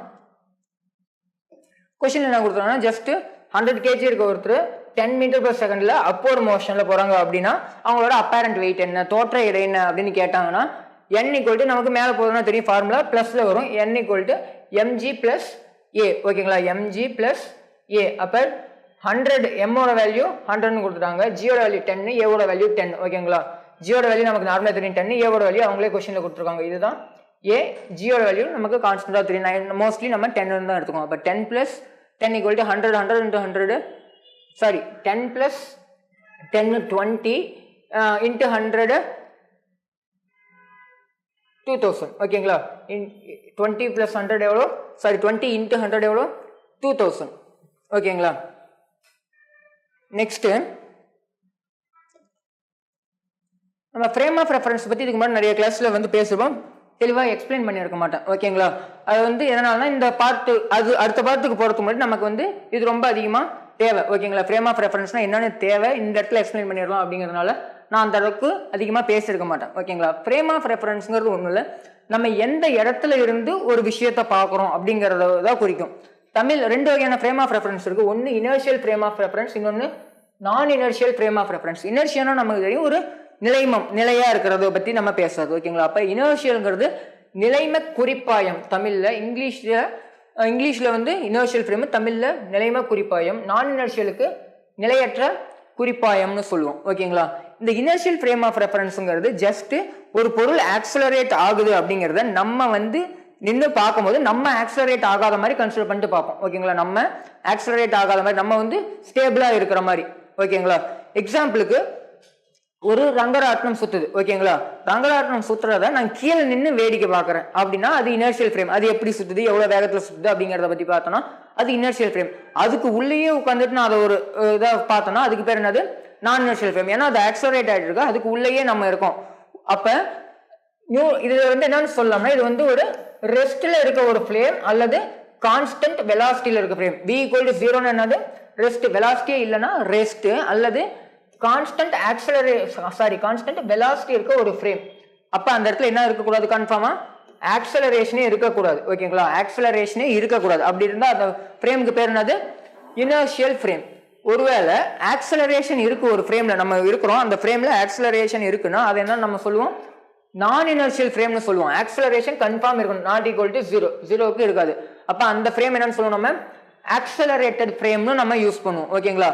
கொஸ்டின் என்ன கொடுத்தாங்கன்னா, ஜஸ்ட் 100 kg இருக்க ஒருத்தர் 10 மீட்டர் per செகண்ட்ல அப்போர்ட் மோஷன்ல போறாங்க அப்படின்னா அவங்களோட அப்பேரண்ட் வெயிட் என்ன, தோற்ற எடை என்ன அப்படின்னு கேட்டாங்கன்னா n ஈக்குவல் டு நமக்கு மேலே போதும்னா தெரியும் ஃபார்முலா பிளஸ்ல வரும். n equal to mg plus a. ஓகேங்களா, mg பிளஸ் a. அப்போ 100 m ஓட வேல்யூ 100ன்னு கொடுத்துட்டாங்க, g ஓட வேல்யூ 10, a ஓட வேல்யூ 10. ஓகேங்களா, g ஓட வேல்யூ நமக்கு நார்மலாக தெரியும் 10, a ஓட வேல்யூ அவங்களே கொஸ்டின்ல கொடுத்துருக்காங்க. இதுதான் a. g ஓட வேல்யூ நமக்கு கான்ஸ்டன்டா தெரியும். மோஸ்ட்லி நம்ம 10 தான் எடுத்துக்கோம். அப்போ 10 plus 10 equal to 100, 100 into 100 sorry 10 plus 10 20 into 100 2000. ஓகேங்களா, 20 plus 100 எவ்வளோ, சாரி 20 into 100 எவ்வளோ, 2000. ஓகேங்களா, நெக்ஸ்ட் நம்ம ஃப்ரேம் ஆஃப் ரெஃபரன்ஸ் பற்றி இதுக்கு முன்னாடி நிறைய கிளாஸில் வந்து பேசுவோம், தெளிவாக எக்ஸ்பிளைன் பண்ணியிருக்க மாட்டேன். ஓகேங்களா, அது வந்து எதனாலனா இந்த பார்ட்டு அது அடுத்த பார்ட்டுக்கு போகிறதுக்கு முன்னாடி நமக்கு வந்து இது ரொம்ப அதிகமாக தேவை. ஓகேங்களா, ஃப்ரேம் ஆஃப் ரெஃபரன்ஸ்னா என்னென்னு தேவை இந்த இடத்துல எக்ஸ்பிளைன் பண்ணிடலாம் அப்படிங்கிறதுனால நான் அந்த அளவுக்கு அதிகமாக பேசியிருக்க மாட்டேன். ஓகேங்களா, ஃப்ரேம் ஆஃப் ரெஃபரன்ஸுங்கிறது ஒன்றும் இல்லை, நம்ம எந்த இடத்துல இருந்து ஒரு விஷயத்தை பார்க்குறோம் அப்படிங்கிறத தான் குறிக்கும். தமிழ் 2 வகையான ஃப்ரேம் ஆஃப் ரெஃபரன்ஸ் இருக்கு. ஒன்று இனர்ஷியல் ஃப்ரேம் ஆஃப் ரெஃபரன்ஸ், இன்னொன்று நான் இனர்ஷியல் ஃப்ரேம் ஆஃப் ரெஃபரன்ஸ். இனர்ஷியல்னா நமக்கு தெரியும் ஒரு நிலைமம், நிலையா இருக்கிறத பற்றி நம்ம பேசுறது. ஓகேங்களா, அப்போ இனர்ஷியல்ங்கிறது நிலைமை குறிப்பாயம். தமிழில் இங்கிலீஷில் வந்து இனர்ஷியல் ஃப்ரேம், தமிழில் நிலைமை குறிப்பாயம். நான் இனர்ஷியலுக்கு நிலையற்ற குறிப்பாயம்னு சொல்லுவோம். ஓகேங்களா, இந்த இனர்ஷியல் ஃப்ரேம் ஆஃப் ரெஃபரன்ஸுங்கிறது ஜஸ்ட் ஒரு பொருள் ஆக்சலரேட் ஆகுது அப்படிங்கிறத நம்ம வந்து நின்று பார்க்கும்போது நம்ம ஆக்சலரேட் ஆகாத மாதிரி கன்சிடர் பண்ணிட்டு பார்ப்போம். ஓகேங்களா, நம்ம ஆக்சலரேட் ஆகாத மாதிரி நம்ம வந்து ஸ்டேபிளா இருக்கிற மாதிரி. ஓகேங்களா, எக்ஸாம்பிளுக்கு ஒரு ரங்கராட்னம் சுத்துது. ஓகேங்களா, ரங்கராட்னம் சுத்துறத நான் கீழே நின்று வேடிக்கை பார்க்குறேன் அப்படின்னா அது இனர்ஷியல் ஃப்ரேம். அது எப்படி சுத்துது, எவ்வளோ வேகத்தில் சுத்துது அப்படிங்கிறத பற்றி பார்த்தோன்னா அது இனர்ஷியல் ஃப்ரேம். அதுக்கு உள்ளேயே உட்காந்துட்டு நான் அதை ஒரு இதாக பார்த்தோன்னா அதுக்கு பேர் என்னது, நான் இனர்ஷியல் ஃப்ரேம். ஏன்னா அது ஆக்சலரேட் ஆகிட்டு இருக்கு, அதுக்கு உள்ளேயே நம்ம இருக்கோம். அப்போ இது வந்து என்னன்னு சொல்லலாம்னா இது வந்து ஒரு ரெஸ்ட்ல இருக்க ஒரு ஃப்ரேம் அல்லது கான்ஸ்டன்ட் வெலாசிட்டியில் இருக்க ஃப்ரேம். v = 0 என்னது, ரெஸ்ட். வெலாசிட்டியே இல்லைன்னா ரெஸ்ட் அல்லது கான்ஸ்டன்ட் கான்ஸ்டன்ட் வெலாசிட்டி இருக்க ஒரு ஃப்ரேம். அப்ப அந்த இடத்துல என்ன இருக்கக்கூடாது, கன்ஃபார்மா ஆக்சலரேஷனே இருக்கக்கூடாது. ஓகேங்களா, ஆக்சலரேஷனே இருக்கக்கூடாது. அப்படி இருந்தா அந்த ஃப்ரேமுக்கு பேர் என்னது, இனர்ஷியல் ஃப்ரேம். ஒருவேளை ஆக்சலரேஷன் இருக்கு ஒரு ஃப்ரேம்ல, நம்ம இருக்கிறோம் அந்த ஃப்ரேம்ல ஆக்சலரேஷன் இருக்குன்னா அது என்ன நம்ம சொல்லுவோம், நான் இனர்ஷியல் ஃப்ரேம்னு சொல்லுவோம். ஆக்சலரேஷன் கன்ஃபார்ம் இருக்கணும், நாட் ஈக்குவல் டு 0, 0க்கு இருக்காது. அப்ப அந்த ஃப்ரேம் என்னன்னு சொல்லுவோம், நம்ம ஆக்சலரேட்டட் ஃப்ரேம்னு நம்ம யூஸ் பண்ணுவோம். ஓகேங்களா,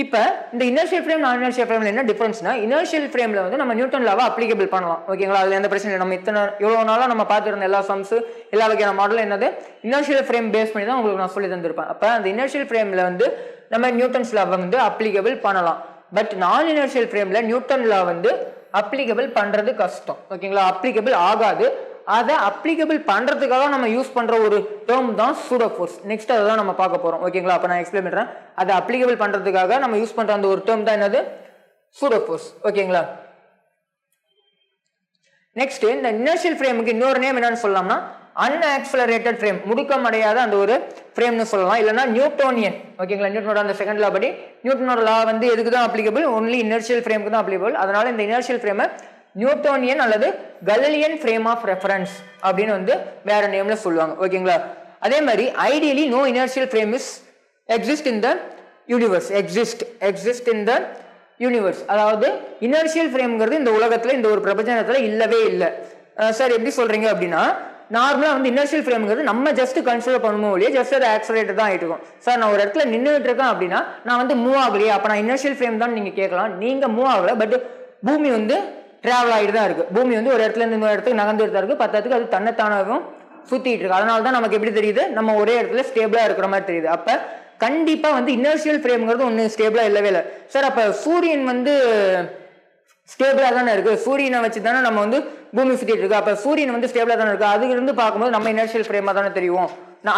இப்ப இந்த இனர்ஷியல் ஃப்ரேம் நான் இனர்ஷியல் ஃப்ரேம்ல என்ன டிஃபரன்ஸ்னா, இனர்ஷியல் ஃப்ரேம்ல வந்து நம்ம நியூட்டன் லாவை அப்ளிகபிள் பண்ணலாம். ஓகேங்களா, அதுல எந்த பிரச்சனை இல்லை. நம்ம எவ்வளவு நாளா நம்ம பார்த்துருந்த எல்லா சம்ஸ் எல்லா வகையான மாடலும் என்னது இனர்ஷியல் ஃப்ரேம் பேஸ் பண்ணி தான் உங்களுக்கு நான் சொல்லி தந்திருப்பேன். அப்ப அந்த இனர்ஷியல் ஃப்ரேம்ல வந்து நம்ம நியூட்டன்ஸ் லாவை வந்து அப்ளிகபிள் பண்ணலாம். பட் நான் இனர்ஷியல் ஃப்ரேம்ல நியூட்டன் லா வந்து அப்ளிகபிள் பண்றது கஷ்டம். ஓகேங்களா, அப்ளிகபிள் ஆகாது. அதை அப்ளிகபிள் பண்றதுக்காக நம்ம யூஸ் பண்ற ஒரு டேர்ம் தான் சூடோ ஃபோர்ஸ். நெக்ஸ்ட் அதை தான் நம்ம பார்க்க போறோம். ஓகேங்களா, அப்ப நான் எக்ஸ்பிளைன் பண்றேன். அதை அப்ளிகபிள் பண்றதுக்காக நம்ம யூஸ் பண்ற அந்த ஒரு டேர்ம் தான் என்னது, சூடோ ஃபோர்ஸ். ஓகேங்களா, நெக்ஸ்ட் இந்த இனர்ஷியல் ஃப்ரேமுக்கு இன்னொரு நேம் என்னன்னு சொல்லலாம்னா அன்ஆக்சலரேட்டட் ஃப்ரேம், முடுக்கம் அடையாத அந்த ஒரு ஃப்ரேம்னு சொல்லலாம். இல்லைன்னா நியூட்டோனியன். ஓகேங்களா, நியூட்டனோட அந்த செகண்ட் லா படி நியூட்டனோட லா வந்து எதுக்கு தான் அப்ளிகபிள், ஒன்லி இனர்ஷியல் ஃப்ரேமுக்கு தான் அப்ளிகபிள். அதனால இந்த இனர்ஷியல் ஃப்ரேமை நியூட்டோனியன் அல்லது கலிலியன் ஃப்ரேம் ஆஃப் ரெஃபரன்ஸ் அப்படின்னு வந்து வேற நேம்ல சொல்லுவாங்க. ஓகேங்களா? அதே மாதிரி ideally no inertial frame is exist in the universe. Exist in the universe. அதாவது இனர்ஷியல் ஃப்ரேம்ங்கிறது இந்த உலகத்துல, இந்த ஒரு பிரபஞ்சத்துல இல்லவே இல்லை. சார் எப்படி சொல்றீங்க அப்படின்னா, நார்மலா வந்து இனர்ஷியல் ஃப்ரேம்ங்கிறது நம்ம ஜஸ்ட் கன்சிடர் பண்ணுவோம் இல்லையா, ஜஸ்ட் அது ஆக்சலரேட்டர் தான் ஆயிட்டு இருக்கும். சார் நான் ஒரு இடத்துல நின்றுட்டு இருக்கேன் அப்படின்னா நான் வந்து மூவ் ஆகலையா, அப்ப நான் இனர்ஷியல் ஃப்ரேம் தான் நீங்க கேட்கலாம். நீங்க மூவ் ஆகல, பட் பூமி வந்து டிராவல் ஆகிட்டு தான் இருக்கு. பூமி வந்து ஒரு இடத்துல இருந்து இன்னொரு இடத்துக்கு நகர்ந்துட்டு தான் இருக்கு. பத்தத்துக்கு அது தன்னைத்தானாகவும் சுத்திட்டு இருக்கு. அதனால தான் நமக்கு எப்படி தெரியுது, நம்ம ஒரே இடத்துல ஸ்டேபிளா இருக்கிற மாதிரி தெரியுது. அப்ப கண்டிப்பா வந்து இனர்ஷியல் ஃப்ரேம்ங்கிறது ஒண்ணு ஸ்டேபிளா இல்லவே இல்லை. சார் அப்ப சூரியன் வந்து ஸ்டேபிளா தானே இருக்கு, சூரியனை வச்சு தானே நம்ம வந்து பூமி சுத்திட்டு இருக்கு. அப்ப சூரியன் வந்து ஸ்டேபிளா தானே இருக்கு, அதுக்கு இருந்து பார்க்கும்போது நம்ம இனர்ஷியல் ஃப்ரேமா தானே தெரியும்,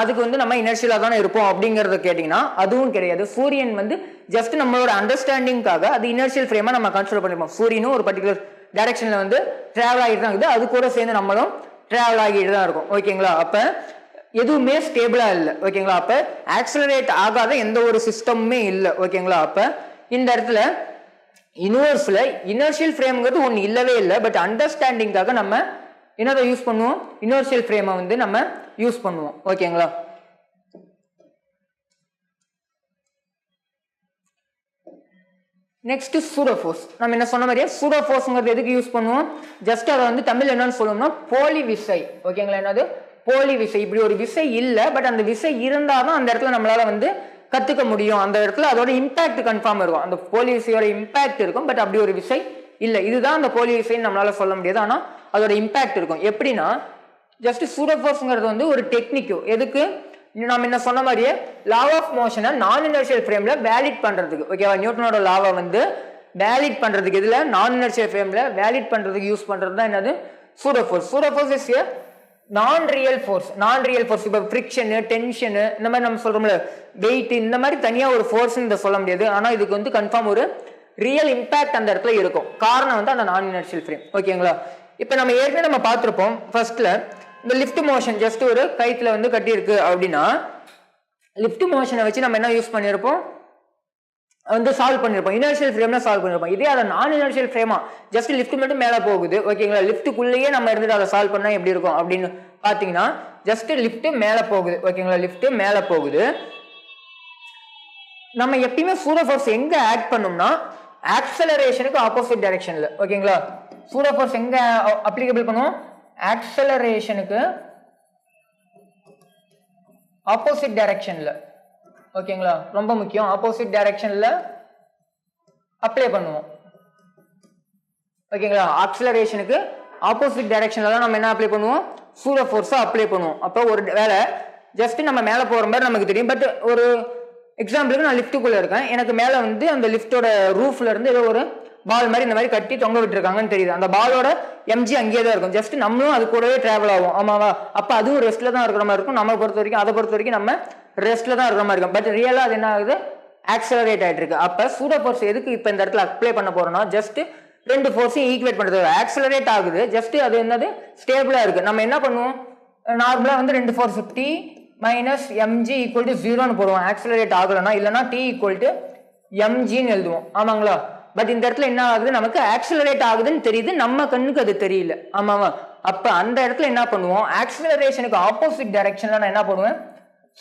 அதுக்கு வந்து நம்ம இனர்ஷியலா தானே இருப்போம் அப்படிங்கறத கேட்டீங்கன்னா அதுவும் கிடையாது. சூரியன் வந்து ஜஸ்ட் நம்மளோட அண்டர்ஸ்டாண்டிங்காக அது இனர்ஷியல் ஃப்ரேமா நம்ம கன்சிடர் பண்ணிருப்போம். சூரியனும் ஒரு பர்டிகுலர் டைரக்ஷன்ல வந்து டிராவல் ஆகிட்டு தான் இருக்குது, அது கூட சேர்ந்து நம்மளும் டிராவல் ஆகிட்டு தான் இருக்கும். ஓகேங்களா? அப்ப எதுவுமே ஸ்டேபிளா இல்லை. ஓகேங்களா? அப்ப ஆக்சலரேட் ஆகாத எந்த ஒரு சிஸ்டமுமே இல்லை. ஓகேங்களா? அப்ப இந்த இடத்துல யூனிவர்ஸ்ல இனர்ஷியல் ஃப்ரேம்ங்கிறது ஒன்று இல்லவே இல்லை. பட் அண்டர்ஸ்டாண்டிங்காக நம்ம என்னதை யூஸ் பண்ணுவோம், இனர்ஷியல் ஃப்ரேமை வந்து நம்ம யூஸ் பண்ணுவோம். ஓகேங்களா? நெக்ஸ்ட் சூடோஃபோர்ஸ். நம்ம என்ன சொன்ன மாதிரியே சூடோஃபோர்ஸ்ங்கிறது எதுக்கு யூஸ் பண்ணுவோம், ஜஸ்ட் அதை வந்து தமிழ் என்னன்னு சொல்லணும்னா போலி விசை. ஓகேங்களா? என்னது போலி விசை. இப்படி ஒரு விசை இல்லை, பட் அந்த விசை இருந்தாதான் அந்த இடத்துல நம்மளால வந்து கத்துக்க முடியும். அந்த இடத்துல அதோட இம்பாக்ட் கன்ஃபார்ம் இருக்கும், அந்த போலி விசையோட இம்பாக்ட் இருக்கும். பட் அப்படி ஒரு விசை இல்லை, இதுதான் அந்த போலி விசைன்னு நம்மளால சொல்ல முடியாது, ஆனா அதோட இம்பாக்ட் இருக்கும். எப்படின்னா ஜஸ்ட் சூடோஃபோர்ஸ்ங்கிறது வந்து ஒரு டெக்னிக். எதுக்கு, நம்ம என்ன சொன்ன மாதிரியே லா ஆஃப் மோஷனை நான் இனர்ஷியல் ஃப்ரேம்ல வேலிட் பண்றதுக்கு. ஓகேவா? நியூட்டனோட லாவை வந்து வேலிட் பண்றதுக்கு, இதுல நான் இனர்ஷியல் ஃப்ரேம்ல வேலிட் பண்றதுக்கு யூஸ் பண்றது தான் என்னது, சூடோஃபோர்ஸ். சூடோஃபோர்ஸ் இஸ் ஏ நான் ரியல் ஃபோர்ஸ். நான் ரியல் ஃபோர்ஸ் இப்போ ஃப்ரிக்ஷனு, டென்ஷனு, இந்த மாதிரி நம்ம சொல்றோம்ல, வெயிட், இந்த மாதிரி தனியா ஒரு ஃபோர்ஸ் இதை சொல்ல முடியாது. ஆனா இதுக்கு வந்து கன்ஃபார்ம் ஒரு ரியல் இம்பாக்ட் அந்த இடத்துல இருக்கும். காரணம் வந்து அந்த நான் இனர்ஷியல் ஃப்ரேம். ஓகேங்களா? இப்போ நம்ம ஏற்கனவே நம்ம பார்த்துருப்போம் ஃபர்ஸ்ட்ல, இந்த லிஃப்ட் மோஷன் ஜஸ்ட் ஒரு கைத்துல வந்து கட்டி இருக்கு அப்படின்னா லிஃப்ட் மோஷனை வச்சு நம்ம என்ன யூஸ் பண்ணியிருப்போம், வந்து சால்வ் பண்ணிருப்போம், இனர்ஷியல் ஃப்ரேம்ல சால்வ் பண்ணிருப்போம். இதே அதை நான் இனர்ஷியல் ஃப்ரேமா ஜஸ்ட் லிஃப்ட் மட்டும் மேல போகுது. ஓகேங்களா? லிஃப்ட்டுக்குள்ளேயே நம்ம இருந்துட்டு அதை சால்வ் பண்ணா எப்படி இருக்கும் அப்படின்னு பாத்தீங்கன்னா, ஜஸ்ட் லிஃப்ட் மேல போகுது. ஓகேங்களா? லிஃப்ட் மேல போகுது. நம்ம எப்பயுமே சூடோஃபோர்ஸ் எங்க ஆட் பண்ணோம்னா ஆக்சலரேஷனுக்கு ஆப்போசிட் டைரக்ஷன்ல. ஓகேங்களா? சூடோஃபோர்ஸ் எங்க அப்ளிகபிள் பண்ணுவோம், ஆக்சலரேஷனுக்கு ஆப்போசிட் டைரக்ஷன்ல. ஓகேங்களா? ரொம்ப முக்கியம், ஆப்போசிட் டைரக்ஷன்ல அப்ளை பண்ணுவோம். ஓகேங்களா? ஆக்சலரேஷனுக்கு ஆப்போசிட் டைரக்ஷன்ல தான் நம்ம என்ன அப்ளை பண்ணுவோம், சூடோஃபோர்ஸை அப்ளை பண்ணுவோம். அப்போ ஒரு வேலை ஜஸ்ட் நம்ம மேல போற மாதிரி நமக்கு தெரியும். பட் ஒரு எக்ஸாம்பிளுக்கு நான் லிஃப்ட்டுக்குள்ள இருக்கேன், எனக்கு மேல வந்து அந்த லிஃப்டோட ரூஃப்ல இருந்து ஏதோ ஒரு பால் மாதிரி இந்த மாதிரி கட்டி தொங்க விட்டுருக்காங்கன்னு தெரியுது. அந்த பாலோட எம்ஜி அங்கேயே தான் இருக்கும், ஜஸ்ட் நம்மளும் அது கூடவே டிராவல் ஆகும். ஆமாவா? அப்ப அதுவும் ரெஸ்ட்ல தான் இருக்கிற மாதிரி இருக்கும். நம்ம பொறுத்த வரைக்கும், அதை பொறுத்த வரைக்கும் நம்ம ரெஸ்ட்ல தான் இருக்கிற மாதிரி இருக்கும். பட் ரியலா அது என்ன ஆகுது, ஆக்சலரேட் ஆயிட்டு இருக்கு. அப்ப சூடோஃபோர்ஸ் எதுக்கு இப்ப இந்த இடத்துல அப்ளை பண்ண போறோம்னா, ஜஸ்ட் ரெண்டு ஃபோர்ஸையும் ஈக்குவேட் பண்றது. ஆக்சலரேட் ஆகுது, ஜஸ்ட் அது என்னது ஸ்டேபிளா இருக்கு. நம்ம என்ன பண்ணுவோம், நார்மலா வந்து ரெண்டு force T minus MG equal to ஜீரோன்னு போடுவோம். ஆக்சலரேட் ஆகலன்னா, இல்லைன்னா டி ஈக்குவல் டு எம்ஜின்னு எழுதுவோம். ஆமாங்களா? பட் இந்த இடத்துல என்ன ஆகுது, நமக்கு ஆக்சலரேட் ஆகுதுன்னு தெரியுது, நம்ம கண்ணுக்கு அது தெரியல. ஆமாவா? அப்ப அந்த இடத்துல என்ன பண்ணுவோம், ஆக்சலரேஷனுக்கு ஆப்போசிட் டைரக்ஷன்ல நான் என்ன பண்ணுவேன்,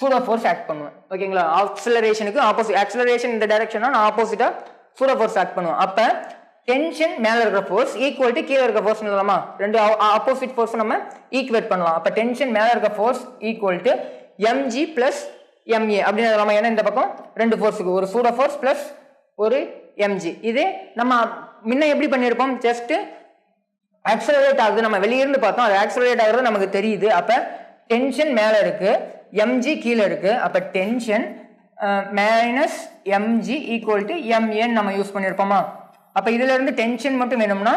சூடோஃபோர்ஸ் ஆக்ட் பண்ணுவேன். ஓகேங்களா? ஆக்சலரேஷனுக்கு ஆப்போசிட், ஆக்சலரேஷன் இந்த டைரக்ஷனா நான் ஆப்போசிட்டா சூடோஃபோர்ஸ் ஆக்ட் பண்ணுவேன். அப்ப டென்ஷன் மேல இருக்கிற ஃபோர்ஸ் ஈக்குவல் டு கீழே இருக்கிற ஃபோர்ஸ் சொல்லலாமா, ரெண்டு ஆப்போசிட் ஃபோர்ஸ் நம்ம ஈக்குவேட் பண்ணலாம். அப்ப டென்ஷன் மேல இருக்கிற force equal to MG plus MA அப்படின்னு சொல்லலாமா. ஏன்னா இந்த பக்கம் ரெண்டு ஃபோர்ஸுக்கு ஒரு சூடோஃபோர்ஸ் பிளஸ் ஒரு எம்ஜி. இது நம்ம முன்ன எப்படி பண்ணிருப்போம், ஜஸ்ட் ஆக்சலரேட் ஆகுது, நம்ம வெளியிருந்து பார்த்தோம், அது ஆக்சலரேட் ஆகுறது நமக்கு தெரியுது. அப்ப டென்ஷன் மேல இருக்கு, எம்ஜி கீழே இருக்கு. அப்ப tension minus MG equal to எம்ஏன்னு நம்ம யூஸ் பண்ணிருப்போமா. அப்ப இதுல இருந்து டென்ஷன் மட்டும் வேணும்னா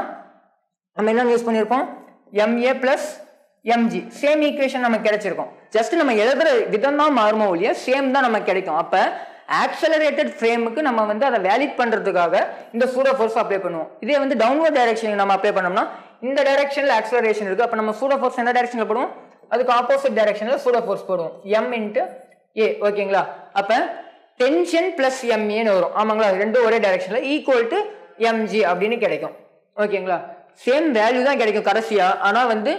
நம்ம என்ன யூஸ் பண்ணிருப்போம், MA plus MG. Same equation நமக்கு கிடைச்சிருக்கும், ஜஸ்ட் நம்ம எழுதுற விதம் தான் மாறுமோ இல்லையா, சேம் தான் நமக்கு கிடைக்கும். அப்ப ஆக்சலரேட்டட் ஃப்ரேமுக்கு நம்ம வந்து அதை வேலிட் பண்றதுக்காக இந்த சூடோஃபோர்ஸ் அப்ளை பண்ணுவோம். இதே வந்து டவுன்வர்ட் டைரக்ஷன் நம்ம அப்ளை பண்ணோம்னா, இந்த டைரக்ஷன்ல ஆக்சலரேஷன் இருக்கு, அப்ப நம்ம சூடோஃபோர்ஸ் எந்த டைரக்ஷன்ல போடுவோம், அதுக்கு ஆப்போசிட் டைரக்ஷன்ல சூடோஃபோர்ஸ் போடுவோம், எம் இன்டு ஏ. ஓகேங்களா? அப்ப டென்ஷன் பிளஸ் எம்ஏன்னு வரும். ஆமாங்களா? ரெண்டும் ஒரே டைரக்ஷன்ல ஈக்குவல் டு எம்ஜி அப்படின்னு கிடைக்கும். ஓகேங்களா? சேம் வேல்யூ தான் கிடைக்கும் கடைசியா, ஆனா வந்து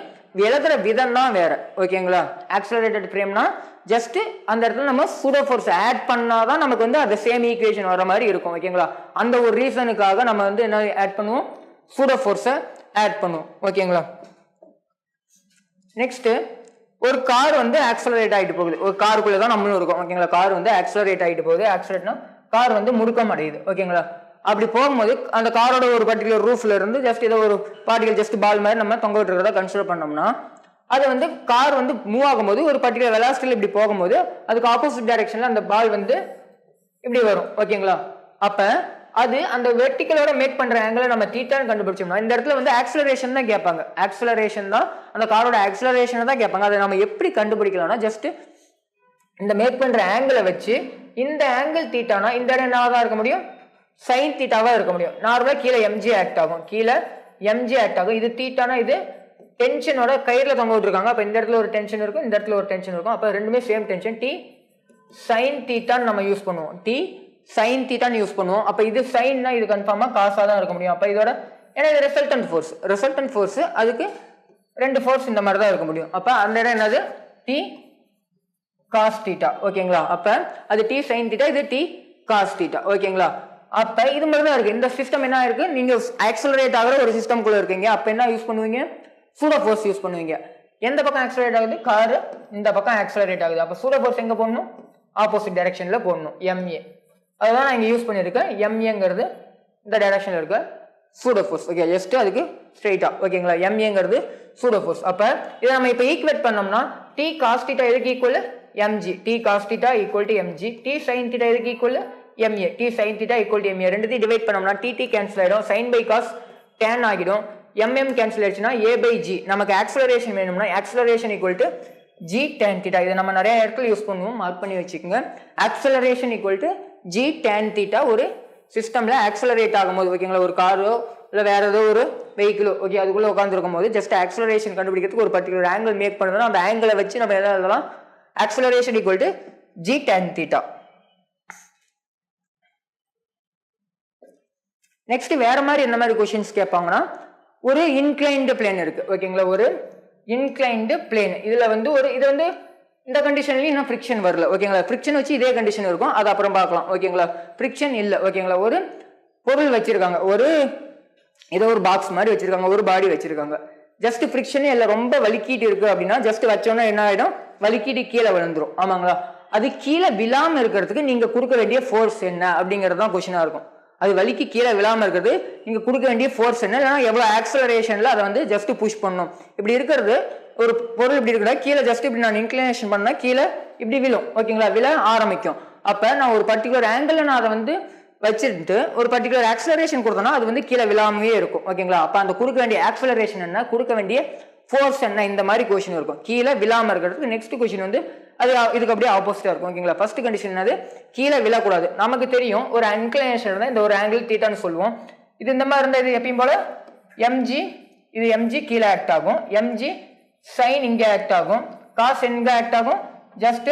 எழுதுற விதம் தான் வேற. ஓகேங்களா? ஆக்சலரேட்டட் ஃப்ரேம்னா ஜஸ்ட் அந்த இடத்துல நம்ம சூடோ ஃபோர்ஸ் ஆட் பண்ணாதான் நமக்கு வந்து அந்த சேம் ஈக்குவேஷன் வர மாதிரி இருக்கும். ஓகேங்களா? அந்த ஒரு ரீசனுக்காக நம்ம வந்து என்ன ஆட் பண்ணுவோம், சூடோ ஃபோர்ஸை ஆட் பண்ணுவோம். ஓகேங்களா? நெக்ஸ்ட், ஒரு கார் வந்து ஆக்சலரேட் ஆகிட்டு போகுது. ஒரு காருக்குள்ள தான் நம்மளும் இருக்கும். ஓகேங்களா? கார் வந்து ஆக்சலரேட் ஆகிட்டு போகுது. ஆக்சலரேட்னா கார் வந்து முடுக்கம் அடையுது. ஓகேங்களா? அப்படி போகும்போது அந்த காரோட ஒரு பர்டிகுலர் ரூஃப்ல இருந்து ஜஸ்ட் ஏதோ ஒரு பார்ட்டிகல் ஜஸ்ட் பால் மாதிரி நம்ம தொங்க விட்டுறத கன்சிடர் பண்ணோம்னா, அது வந்து கார் வந்து மூவ் ஆகும்போது ஒரு பர்டிகுலர் வெலாசிட்டியில் இப்படி போகும்போது அதுக்கு ஆப்போசிட் டைரக்ஷன்ல அந்த பால் வந்து இப்படி வரும். ஓகேங்களா? அப்ப அது அந்த வெர்டிகலோட மேக் பண்ற ஆங்கிளை நம்ம தீட்டான்னு கண்டுபிடிச்சோம்னா, இந்த இடத்துல வந்து ஆக்சலரேஷன் தான் கேட்பாங்க. ஆக்சலரேஷன் தான் அந்த காரோட ஆக்சலரேஷனை தான் கேட்பாங்க. அதை நம்ம எப்படி கண்டுபிடிக்கலாம்னா, ஜஸ்ட் இந்த மேக் பண்ற ஆங்கிளை வச்சு இந்த ஆங்கிள் தீட்டானா இந்த இடம் என்னவா இருக்க முடியும், சைன் தீட்டாவா இருக்க முடியும். நார்மலா கீழே எம்ஜி ஆக்ட் ஆகும். கீழே எம்ஜி ஆக்ட் ஆகும். இது தீட்டானா இது டென்ஷனோட கயிறுல தொங்க விட்டுருக்காங்க. அப்ப இந்த இடத்துல ஒரு டென்ஷன் இருக்கும், இந்த இடத்துல ஒரு டென்ஷன் இருக்கும். அப்ப ரெண்டுமே சேம் டென்ஷன். டி சைன் தீட்டான்னு நம்ம யூஸ் பண்ணுவோம். டி சைன் தீட்டான்னு யூஸ் பண்ணுவோம். அப்ப இது சைன்னா இது கன்ஃபார்மா காசா தான் இருக்க முடியும். அப்ப இதோட ஏன்னா இது ரிசல்டன்ட் ஃபோர்ஸ் அதுக்கு ரெண்டு ஃபோர்ஸ் இந்த மாதிரி தான் இருக்க முடியும். அப்ப அந்த இடம் என்னது, டி காஸ் தீட்டா. ஓகேங்களா? அப்ப அது டி சைன் தீட்டா, இது டி காஸ் தீட்டா. ஓகேங்களா? அப்ப இது மாதிரி தான் இருக்கு. இந்த சிஸ்டம் என்ன இருக்கு, நீங்க ஆக்சலரேட் ஆகிற ஒரு சிஸ்டம் குள்ள இருக்கீங்க. அப்ப என்ன யூஸ் பண்ணுவீங்க, சூடோ ஃபோர்ஸ் யூஸ் பண்ணுவீங்க. எந்த பக்கம் ஆக்சலரேட் ஆகுது, காரு இந்த பக்கம் ஆக்சலரேட் ஆகுது. அப்ப சூடோ ஃபோர்ஸ் எங்க போடணும், ஆப்போசிட் டைரக்ஷன்ல போடணும், எம்ஏ. அதுதான் நான் இங்க யூஸ் பண்ணிருக்கேன். எம்ஏங்கிறது இந்த டைரக்ஷன்ல இருக்க சூடோ ஃபோர்ஸ். ஓகே, ஜஸ்ட் அதுக்கு ஸ்ட்ரெயிட்டா. ஓகேங்களா? எம்ஏங்கிறது சூடோ ஃபோர்ஸ். அப்ப இதை நம்ம இப்ப ஈக்குவேட் பண்ணோம்னா, டி காஸ் தீட்டா எதுக்கு equal, M G. T cos theta equal to M G. T sine theta எதுக்கு equal, MA. T sin theta equal to MA. ரெண்டுத்தையும் டிவைட் பண்ணோம்னா TT கேன்சல் ஆகிடும், sin by cos tan ஆகிடும், MM கேன்சல் ஆயிடுச்சுன்னா A by G. நமக்கு ஆக்சலரேஷன் வேணும்னா acceleration equal to G tan theta. இதை நம்ம நிறைய இடத்துல யூஸ் பண்ணுவோம், மார்க் பண்ணி வச்சுக்கோங்க. Acceleration equal to G tan theta. ஒரு சிஸ்டம்ல ஆக்சலரேட் ஆகும்போது, ஓகேங்களா, ஒரு காரோ இல்லை வேற ஏதோ ஒரு வெஹிக்கிளோ, ஓகே, அதுக்குள்ள உட்காந்துருக்கும் போது ஜஸ்ட் ஆக்சலரேஷன் கண்டுபிடிக்கிறதுக்கு ஒரு பர்டிகுலர் ஆங்கிள் மேக் பண்ணுறதுனா அந்த ஆங்கிளை வச்சு நம்ம எதாவது எழுதலாம், acceleration equal to G tan theta. Next வேற மாதிரி என்ன மாதிரி கொஸ்டின்ஸ் கேட்பாங்கன்னா, ஒரு இன்க்ளைன்டு பிளேன் இருக்கு, ஓகேங்களா, ஒரு இன்க்ளைன்டு பிளேன். இதுல வந்து ஒரு இது வந்து இந்த கண்டிஷன்லயும் இன்னும் ஃப்ரிக்ஷன் வரல, ஓகேங்களா. ஃப்ரிக்ஷன் வச்சு இதே கண்டிஷன் இருக்கும், அது அப்புறம் பார்க்கலாம், ஓகேங்களா. ஃப்ரிக்ஷன் இல்லை, ஓகேங்களா. ஒரு பொருள் வச்சிருக்காங்க, ஒரு ஏதோ ஒரு பாக்ஸ் மாதிரி வச்சிருக்காங்க, ஒரு பாடி வச்சிருக்காங்க. ஜஸ்ட் ஃப்ரிக்ஷனே இல்லை, ரொம்ப வலிக்கிட்டு இருக்கு அப்படின்னா ஜஸ்ட் வச்சோன்னா என்ன ஆயிடும், வலிக்கிட்டு கீழே விழுந்துரும், ஆமாங்களா. அது கீழே விழாம இருக்கிறதுக்கு நீங்க கொடுக்க வேண்டிய ஃபோர்ஸ் என்ன அப்படிங்கிறது தான் கொஸ்டினா இருக்கும். அது வலிக்கு கீழே விழாம இருக்கிறது நீங்க கொடுக்க வேண்டிய ஃபோர்ஸ் என்ன, இல்லைன்னா எவ்வளவு ஆக்சலரேஷன்ல அதை வந்து ஜஸ்ட் புஷ் பண்ணணும். இப்படி இருக்கிறது ஒரு பொருள் இப்படி இருக்கிற கீழே ஜஸ்ட் இப்படி நான் இன்க்ளினேஷன் பண்ணா கீழே இப்படி விழும், ஓகேங்களா, விழ ஆரம்பிக்கும். அப்ப நான் ஒரு பர்டிகுலர் ஆங்கிள் நான் அதை வந்து வச்சுட்டு ஒரு பர்டிகுலர் ஆக்சலரேஷன் கொடுத்தோம்னா அது வந்து கீழே விழாமையே இருக்கும், ஓகேங்களா. அப்ப அந்த கொடுக்க வேண்டிய ஆக்சலரேஷன் என்ன, கொடுக்க வேண்டிய ஃபோர்ஸ் என்ன, இந்த மாதிரி கொஸ்டின் இருக்கும். கீழே விழாம இருக்கிறதுக்கு நெக்ஸ்ட் கொஸ்டின் வந்து அது இதுக்கு அப்படியே ஆப்போசிட்டா இருக்கும், ஓகேங்களா. ஃபர்ஸ்ட் கண்டிஷன் என்னது, கீழே விழக்கூடாது. நமக்கு தெரியும் ஒரு இன்க்ளினேஷன் இருந்தால் இந்த ஒரு ஆங்கிள் தீட்டான்னு சொல்லுவோம். இது இந்த மாதிரி இருந்தால் இது எப்பயும் போல எம்ஜி, இது எம்ஜி கீழே ஆக்ட் ஆகும், எம்ஜி சைன் இங்க ஆக்ட் ஆகும், காஸ் எங்க ஆக்ட் ஆகும், ஜஸ்ட்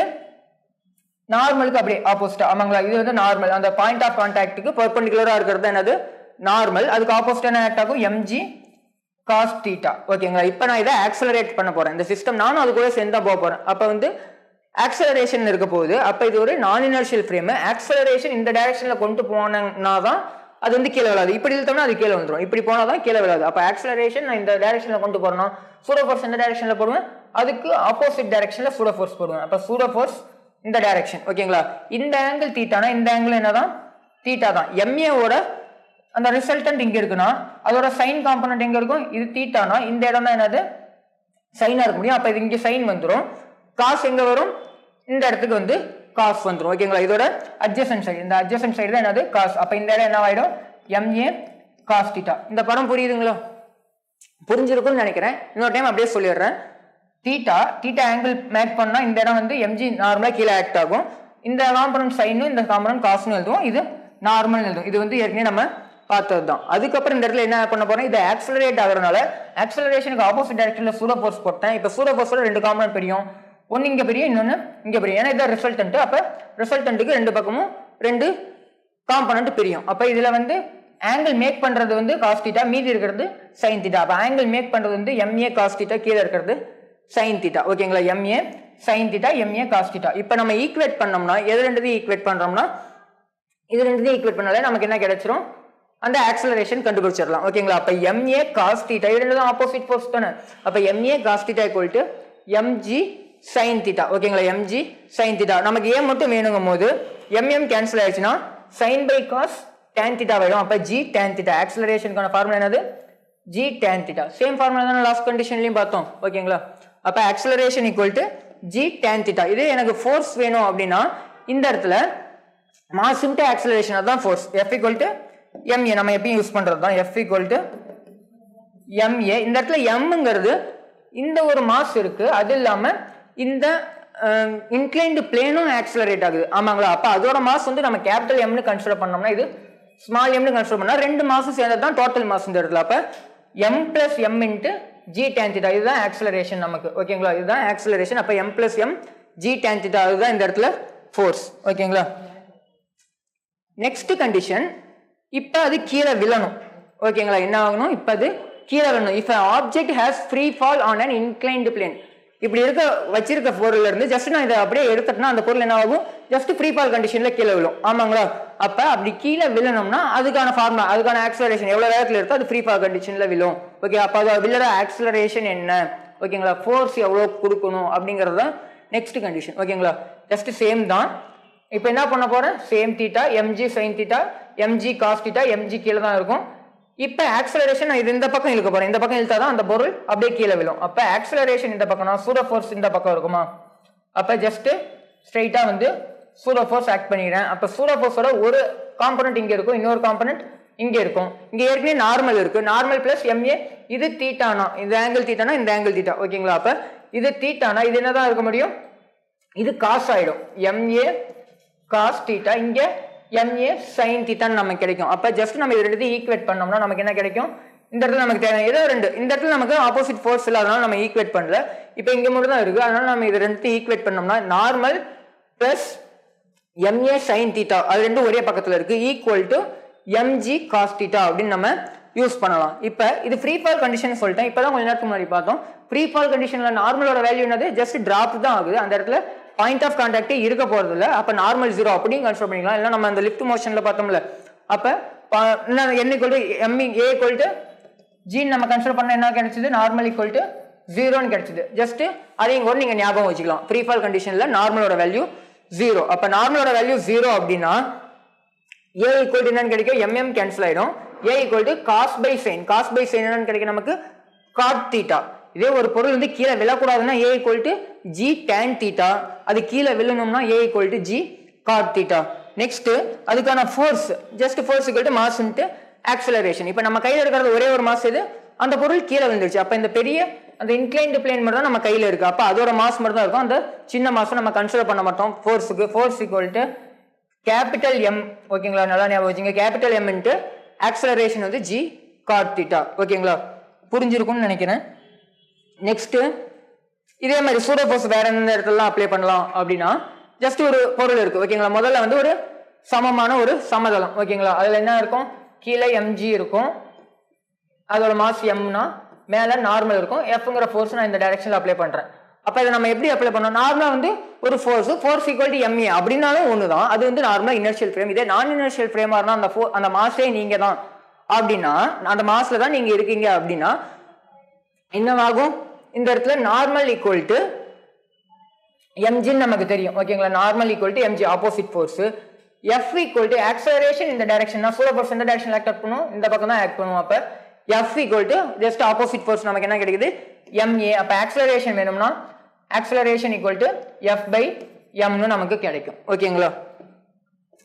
நார்மலுக்கு அப்படியே ஆப்போசிட்டா, ஆமாங்களா. இது வந்து நார்மல், அந்த பாயிண்ட் ஆஃப் கான்டாக்டுக்கு பெர்பெண்டிகுலரா இருக்கிறது என்னது நார்மல், அதுக்கு ஆப்போசிட் என்ன ஆக்ட் ஆகும், எம்ஜி காஸ் தீட்டா, ஓகேங்களா. இப்போ நான் இதை ஆக்சலரேட் பண்ண போறேன், இந்த சிஸ்டம் நானும் அது கூட சேர்ந்தா போக போறேன். அப்போ வந்து ஆக்சலரேஷன் இருக்க போகுது. அப்போ இது ஒரு நான் இனர்ஷியல் ஃப்ரேம். ஆக்சலரேஷன் இந்த டைரக்ஷன்ல கொண்டு போனா தான் அது வந்து கீழே விழாது, இப்படி இழுத்தோம்னா அது கீழே வந்துடும், இப்படி போனா தான் கீழே விழாது. அப்போ ஆக்சலரேஷன் நான் இந்த டைரக்ஷன்ல கொண்டு போறேன்னா சூடோ ஃபோர்ஸ் எந்த டைரக்ஷன்ல போடுவேன், அதுக்கு ஆப்போசிட் டைரக்ஷன்ல சூடோ ஃபோர்ஸ் போடுவேன். அப்போ சூடோ ஃபோர்ஸ் இந்த டைரக்ஷன், ஓகேங்களா. இந்த ஆங்கிள் தீட்டானா இந்த ஆங்கிள் என்னதான் தீட்டா தான். எம்ஏவோட அந்த ரிசல்டன்ட் இங்க இருக்குன்னா அதோட சைன் காம்பனன்ட் எங்க இருக்கும், இது தீட்டானா இந்த இடம் தான் என்னது சைனா இருக்க முடியும். அப்ப இது இங்க சைன் வந்துடும், காஸ் எங்க வரும், இந்த இடத்துக்கு வந்து காஸ் வந்துடும், ஓகேங்களா. இதோட அட்ஜசன்ட் சைடு, இந்த அட்ஜசன்ட் சைடு தான் என்னது காஸ். அப்ப இந்த இடம் என்ன ஆயிடும், எம்ஏ காஸ் தீட்டா. இந்த படம் புரியுதுங்களா, புரிஞ்சிருக்கும்னு நினைக்கிறேன். இன்னொரு டைம் அப்படியே சொல்லிடுறேன். தீட்டா ஆங்கிள் மேக் பண்ணா இந்த இடம் வந்து எம்ஜி நார்மலா கீழே ஆக்ட் ஆகும், இந்த காம்பனன்ட் சைனும் இந்த காம்பனன்ட் காஸ்னு எழுதுவோம், இது நார்மல் எழுதும். இது வந்து ஏற்கனவே நம்ம பார்த்தது தான். அதுக்கப்புறம் இந்த இடத்துல என்ன பண்ண போறேன், இது ஆக்சலரேட் ஆகுறதுனால ஆக்சலரேஷனுக்கு ஆப்போசிட் டைரக்ஷன்ல சூடோ ஃபோர்ஸ் போட்டேன். இப்போ சூடோ ஃபோர்ஸோட ரெண்டு காம்பனன்ட் பெரியும், ஒன்னு இங்க பெரிய, இன்னொன்னு இங்க பெரிய. ஏன்னா இதான் ரிசல்டன்ட். அப்ப ரிசல்டன்ட்டுக்கு ரெண்டு பக்கமும் ரெண்டு காம்பனன்ட் பெரியும். அப்ப இதுல வந்து ஆங்கிள் மேக் பண்றது வந்து cos theta, மீதி இருக்கிறது sin theta. அப்ப ஆங்கிள் மேக் பண்றது வந்து MA cos theta, கீழே இருக்கிறது sin theta. ஓகேங்களா? MA sin theta, MA cos theta. இப்போ நம்ம ஈக்குவேட் பண்ணோம்னா எது ரெண்டுத்தையும் ஈக்குவேட் பண்றோம்னா இது ரெண்டுத்தையும் ஈக்குவேட் பண்ணாலே நமக்கு என்ன கிடைச்சிரும்? அந்த ஆக்சலரேஷன் கண்டுபிடிச்சிடலாம். ஓகேங்களா? அப்ப MA cos theta இது ரெண்டும் ஆப்போசிட் ஃபோர்ஸ் தானே. அப்ப MA cos theta = mg sin theta. ஓகேங்களா? mg sin theta. நமக்கு a மட்டும் வேணுங்கும் போது mm கேன்சல் ஆயிடுச்சுன்னா sin by cos tan theta வரும். அப்ப g tan theta. ஆக்சலரேஷனுக்கான ஃபார்முலா என்னது? g tan theta. Same formula தான் லாஸ்ட் கண்டிஷன்லயும் பார்த்தோம். ஓகேங்களா? அப்ப ஆக்சலரேஷன் = g tan theta. இது எனக்கு ஃபோர்ஸ் வேணும் அப்படின்னா இந்த இடத்துல மாஸ் இன்டு ஆக்சலரேஷன் அதான் ஃபோர்ஸ். F = ma. நம்ம எப்பயும் யூஸ் பண்றது தான். F = ma. இந்த இடத்துல mங்கிறது இந்த ஒரு மாஸ் இருக்கு, அது இல்லாம இந்த இன்க்ளைன்டு பிளேனும் ஆக்சலரேட் ஆகுது. ஆமாங்களா? அப்ப அதோட மாஸ் வந்து நம்ம கேபிட்டல் M னு கன்சிடர் பண்ணோம்னா இது ஸ்மால் m னு கன்சிடர் பண்ணா ரெண்டு மாஸும் சேர்ந்தது தான் டோட்டல் மாஸ் இந்த இடத்துல. அப்ப m + m × g tan theta இதுதான் ஆக்சலரேஷன் நமக்கு. ஓகேங்களா? இதுதான் ஆக்சலரேஷன். அப்ப m + m g tan theta அதுதான் இந்த இடத்துல ஃபோர்ஸ். ஓகேங்களா? நெக்ஸ்ட் கண்டிஷன், இப்ப அது கீழே விழணும். ஓகேங்களா? என்ன ஆகணும்? இப்ப அது கீழே விழணும். if an object has free fall on an inclined plane. இப்படி இருக்க வச்சிருக்க பொருள்ல இருந்து ஜஸ்ட் நான் இதை அப்படியே எடுத்துட்டேன்னா அந்த பொருள் என்ன ஆகும்? ஜஸ்ட் ஃப்ரீ ஃபால் கண்டிஷன்ல கீழே விழும். ஆமாங்களா? அப்ப அப்படி கீழே விழணும்னா அதுக்கான ஃபார்முலா, அதுக்கான ஆக்சலரேஷன் எவ்வளவு வேகத்துல எடுத்தோ அது ஃப்ரீ ஃபால் கண்டிஷன்ல விழும். ஓகே, அப்ப அது விழுற ஆக்சலரேஷன் என்ன? ஓகேங்களா? ஃபோர்ஸ் எவ்வளவு கொடுக்கணும் அப்படிங்கறது தான் நெக்ஸ்ட் கண்டிஷன். ஓகேங்களா? ஜஸ்ட் சேம் தான். இப்போ என்ன பண்ண போறேன்? Same theta, mg sin theta, mg cos theta, mg கீழே தான் இருக்கும். இப்ப ஆக்சலரேஷன் இது இந்த பக்கம் இழுக்க போறேன். இந்த பக்கம் இழுத்தாதான் அந்த பொருள் அப்படியே கீழே விழும். அப்ப ஆக்சலரேஷன் இந்த பக்கம்னா சூடோ ஃபோர்ஸ் இந்த பக்கம் இருக்குமா? அப்ப ஜஸ்ட் ஸ்ட்ரைட்டா வந்து சூடோ ஃபோர்ஸ் ஆக்ட் பண்ணிடுறேன். அப்ப சூடோ ஃபோர்ஸோட ஒரு காம்பனன்ட் இங்க இருக்கும், இன்னொரு காம்பனன்ட் இங்க இருக்கும். இங்க ஏற்கனவே நார்மல் இருக்கு. Normal plus MA. இது தீட்டானா இந்த ஆங்கிள் தீட்டானா இந்த ஆங்கிள் தீட்டா. ஓகேங்களா? அப்ப இது தீட்டானா இது என்னதான் இருக்க முடியும்? இது காஸ் ஆயிடும். MA cos theta, இங்க MA sin theta நமக்கு கிடைக்கும். அப்ப ஜஸ்ட் நம்ம இது ரெண்டுத்தையும் ஈக்குவேட் பண்ணோம்னா நமக்கு என்ன கிடைக்கும்? இந்த இடத்துல நமக்கு தேவை ஏதோ ரெண்டு, இந்த இடத்துல நமக்கு ஆப்போசிட் ஃபோர்ஸ் இல்ல, அதனால நம்ம ஈக்குவேட் பண்ணல. இப்போ இங்க மட்டும் தான் இருக்கு, அதனால நம்ம இது ரெண்டுத்தையும் ஈக்குவேட் பண்ணோம்னா normal plus MA sin theta அது ரெண்டும் ஒரே பக்கத்துல இருக்கு = mg cos theta அப்படின்னு நம்ம யூஸ் பண்ணலாம். இப்ப இது ஃப்ரீ ஃபால் கண்டிஷன் சொல்லிட்டேன். இப்பதான் கொஞ்ச நேரத்துக்கு முன்னாடி பார்த்தோம். ஃப்ரீ ஃபால் கண்டிஷன்ல நார்மலோட வேல்யூ என்னது? ஜஸ்ட் டிராப் தான் ஆகுது. அந்த இடத்துல பாயிண்ட் ஆஃப் கான்டாக்ட் இருக்க போறது இல்ல. அப்ப நார்மல் 0 அப்படியும் கன்சிடர் பண்ணிக்கலாம். இல்ல நம்ம அந்த லிஃப்ட் மோஷன்ல பார்த்தோம்ல, அப்ப n = m a = g நம்ம கன்சிடர் பண்ண என்ன கிடைச்சது? நார்மல் = 0 ன்னு கிடைச்சது. ஜஸ்ட் அதையும் கூட நீங்க ஞாபகம் வச்சுக்கலாம். ஃப்ரீ ஃபால் கண்டிஷன்ல நார்மலோட வேல்யூ 0. அப்ப நார்மலோட வேல்யூ 0 அப்படின்னா a = என்னன்னு கிடைக்கும்? mm கேன்சல் ஆயிடும். a = cos by sin. cos by sin என்னன்னு கிடைக்கும் நமக்கு? cot theta. இதே ஒரு பொருள் வந்து கீழே விழக்கூடாதுன்னா a = g tan theta. அது கீழே விழணும்னா a = g cot theta. Next அதுக்கான force just force = mass into acceleration. இப்போ நம்ம கையில இருக்கிறது ஒரே ஒரு மாஸ் இது, அந்த பொருள் கீழே விழுந்துருச்சு. அப்ப இந்த பெரிய அந்த இன்க்ளைன்டு பிளேன் மட்டும் தான் நம்ம கையில இருக்கு. அப்ப அதோட மாஸ் மட்டும் தான் இருக்கும். அந்த சின்ன மாஸ் நம்ம கன்சிடர் பண்ண மாட்டோம் ஃபோர்ஸுக்கு. Force = capital M. ஓகேங்களா? நல்லா ஞாபகம் வச்சுங்க. கேபிட்டல் M இன்டு ஆக்சலரேஷன் வந்து g cot theta. ஓகேங்களா? புரிஞ்சிருக்கும்னு நினைக்கிறேன். நெக்ஸ்ட் இதே மாதிரி சூடோ ஃபோர்ஸ் வேற எந்த இடத்துல அப்ளை பண்ணலாம் அப்படின்னா ஜஸ்ட் ஒரு பொருள் இருக்கு. ஓகேங்களா? முதல்ல வந்து ஒரு சமமான ஒரு சமதளம். ஓகேங்களா? அதுல என்ன இருக்கும்? கீழே mg இருக்கும், அதோட மாஸ் mனா மேல நார்மல் இருக்கும். Fங்கிற ஃபோர்ஸ் நான் இந்த டைரக்ஷன்ல அப்ளை பண்றேன். அப்ப இதை நம்ம எப்படி அப்ளை பண்ணோம்? நார்மலா வந்து ஒரு ஃபோர்ஸ் = ma அப்படின்னாலும் ஒண்ணுதான். அது வந்து நார்மலா இனர்ஷியல் ஃப்ரேம். இதே நான் இனர்ஷியல் ஃப்ரேமா இருந்தா அந்த மாஸே நீங்க தான் அப்படின்னா, அந்த மாஸ்ல தான் நீங்க இருக்கீங்க அப்படின்னா என்னவாகும்? இந்த இடத்துல நார்மல் = mg நமக்கு தெரியும். ஓகேங்களா? Normal = mg opposite force. F = acceleration இந்த டைரக்ஷன் தான். சூடோ ஃபோர்ஸ் இந்த டைரக்ஷன்ல ஆக்ட் பண்ணும், இந்த பக்கம் தான் ஆக்ட் பண்ணும். அப்ப F = ஜஸ்ட் ஆப்போசிட் ஃபோர்ஸ் நமக்கு என்ன கிடைக்குது? ma. அப்ப ஆக்சலரேஷன் வேணும்னா ஆக்சலரேஷன் = F by m னு நமக்கு கிடைக்கும். ஓகேங்களா?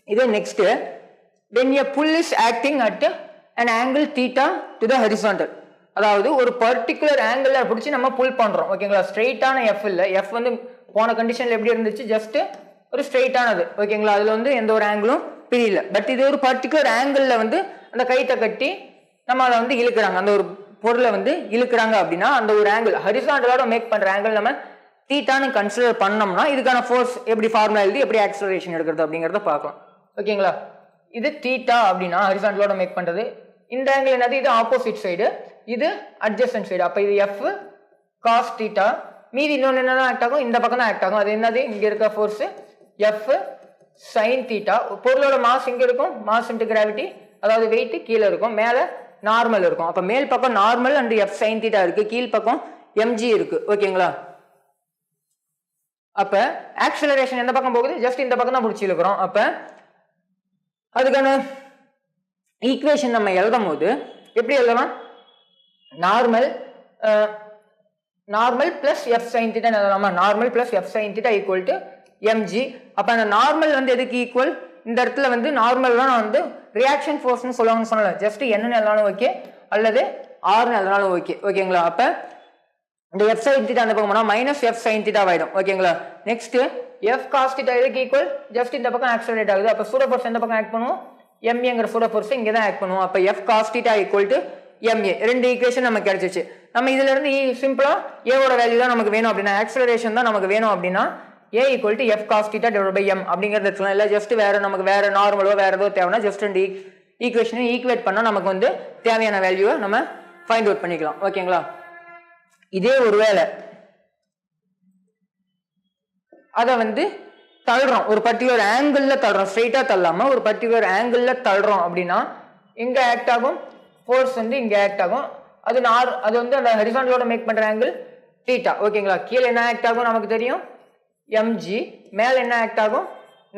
இது next when a pull is acting at an angle theta to the horizontal. அதாவது ஒரு பர்டிகுலர் ஆங்கிள் பிடிச்சி நம்ம புல் பண்றோம். ஓகேங்களா? ஸ்ட்ரெயிட்டான F இல்ல. F வந்து போன கண்டிஷன்ல எப்படி இருந்துச்சு? ஜஸ்ட் ஒரு ஸ்ட்ரெயிட்டானது. ஓகேங்களா? அதுல வந்து எந்த ஒரு ஆங்கிளும் பிரியல. பட் இது ஒரு பர்டிகுலர் ஆங்கிள் வந்து அந்த கைத்தை கட்டி நம்ம அதை வந்து இழுக்கிறாங்க, அந்த ஒரு பொருளை வந்து இழுக்கிறாங்க அப்படின்னா அந்த ஒரு ஆங்கிள் ஹரிசாண்டலோட மேக் பண்ற ஆங்கிள் நம்ம தீட்டான்னு கன்சிடர் பண்ணோம்னா இதுக்கான ஃபோர்ஸ் எப்படி ஃபார்முலா எழுதி எப்படி ஆக்சலரேஷன் எடுக்கிறது அப்படிங்கறத பார்க்கலாம். ஓகேங்களா? இது தீட்டா அப்படின்னா ஹரிசாண்டலோட மேக் பண்றது. இந்த ஆங்கிள் என்னது, இது ஆப்போசிட் சைடு, இது அட்ஜசன்ட் சைடு. அப்ப இது எஃப் காஸ் தீட்டா. மீதி இன்னொன்று என்னதான் ஆக்ட் ஆகும், இந்த பக்கம் தான் ஆக்ட் ஆகும். அது என்னது, இங்க இருக்க ஃபோர்ஸ் எஃப் சைன் தீட்டா. பொருளோட மாஸ் இங்க இருக்கும், மாஸ் இன்டு கிராவிட்டி, அதாவது வெயிட் கீழே இருக்கும், மேல நார்மல் இருக்கும். அப்ப மேல் பக்கம் normal and F sine theta இருக்கு, கீழ் பக்கம் mg இருக்கு. ஓகேங்களா? அப்ப ஆக்சலரேஷன் எந்த பக்கம் போகுது, ஜஸ்ட் இந்த பக்கம் தான் பிடிச்சி இருக்கிறோம். அப்ப அதுக்கான ஈக்குவேஷன் நம்ம எழுதும் போது எப்படி எழுதலாம், normal plus F sine theta எழுதலாமா, normal plus F sine theta equal to mg. அப்ப அந்த நார்மல் வந்து எதுக்கு ஈக்குவல், இந்த இடத்துல வந்து நார்மல் தான் வந்து ரியாக்ஷன் ஃபோர்ஸ்னு சொல்லுவாங்கன்னு சொன்னல, ஜஸ்ட் என்னன்னு எழுதினாலும் ஓகே அல்லது ஆர்னு எழுதினாலும் ஓகே. ஓகேங்களா? அப்ப இந்த எஃப் சைன் தீட்டா அந்த பக்கம் போனா மைனஸ் எஃப் சைன் தீட்டா ஆயிடும். ஓகேங்களா? நெக்ஸ்ட் எஃப் காஸ் தீட்டா எதுக்கு ஈக்குவல், ஜஸ்ட் இந்த பக்கம் ஆக்சலரேட் ஆகுது. அப்ப சூடோ ஃபோர்ஸ் எந்த பக்கம் ஆக்ட் பண்ணுவோம், எம்ஏங்கிற சூடோ ஃபோர்ஸ் இங்க தான் ஆக்ட் பண்ணுவோம். அப்ப F cos theta equal to MA. ரெண்டு ஈக்குவேஷன் நமக்கு கிடைச்சிச்சு. நம்ம இதுல இருந்து சிம்பிளா ஏவோட வேல்யூ தான் நமக்கு வேணும் அப்படின்னா, ஆக்சலரேஷன் தான் நமக்கு வேணும் அப்படின்னா a equal to f cos theta divided by m அப்படிங்கறது எடுத்துக்கலாம். இல்ல ஜஸ்ட் நமக்கு வேற நார்மலோ வேற ஏதோ தேவைன்னா ஜஸ்ட் ரெண்டு ஈக்குவேஷனை ஈக்குவேட் பண்ணா நமக்கு வந்து தேவையான வேல்யூவை நம்ம ஃபைண்ட் அவுட் பண்ணிக்கலாம். ஓகேங்களா? இதே ஒருவேளை அத வந்து தள்ளுறோம், ஒரு பர்டிகுலர் ஆங்கிள் தள்ளுறோம், ஸ்ட்ரைட்டா தள்ளாம ஒரு பர்டிகுலர் ஆங்கிள் தள்ளுறோம் அப்படின்னா எங்க ஆக்ட் ஆகும், ஃபோர்ஸ் வந்து இங்க ஆக்ட் ஆகும். அது வந்து அந்த ஹரிசாண்டலோட மேக் பண்ற ஆங்கிள் தீட்டா. ஓகேங்களா? கீழே என்ன ஆக்ட் ஆகும் நமக்கு தெரியும், mg, மேல என்ன ஆக்ட் ஆகும்,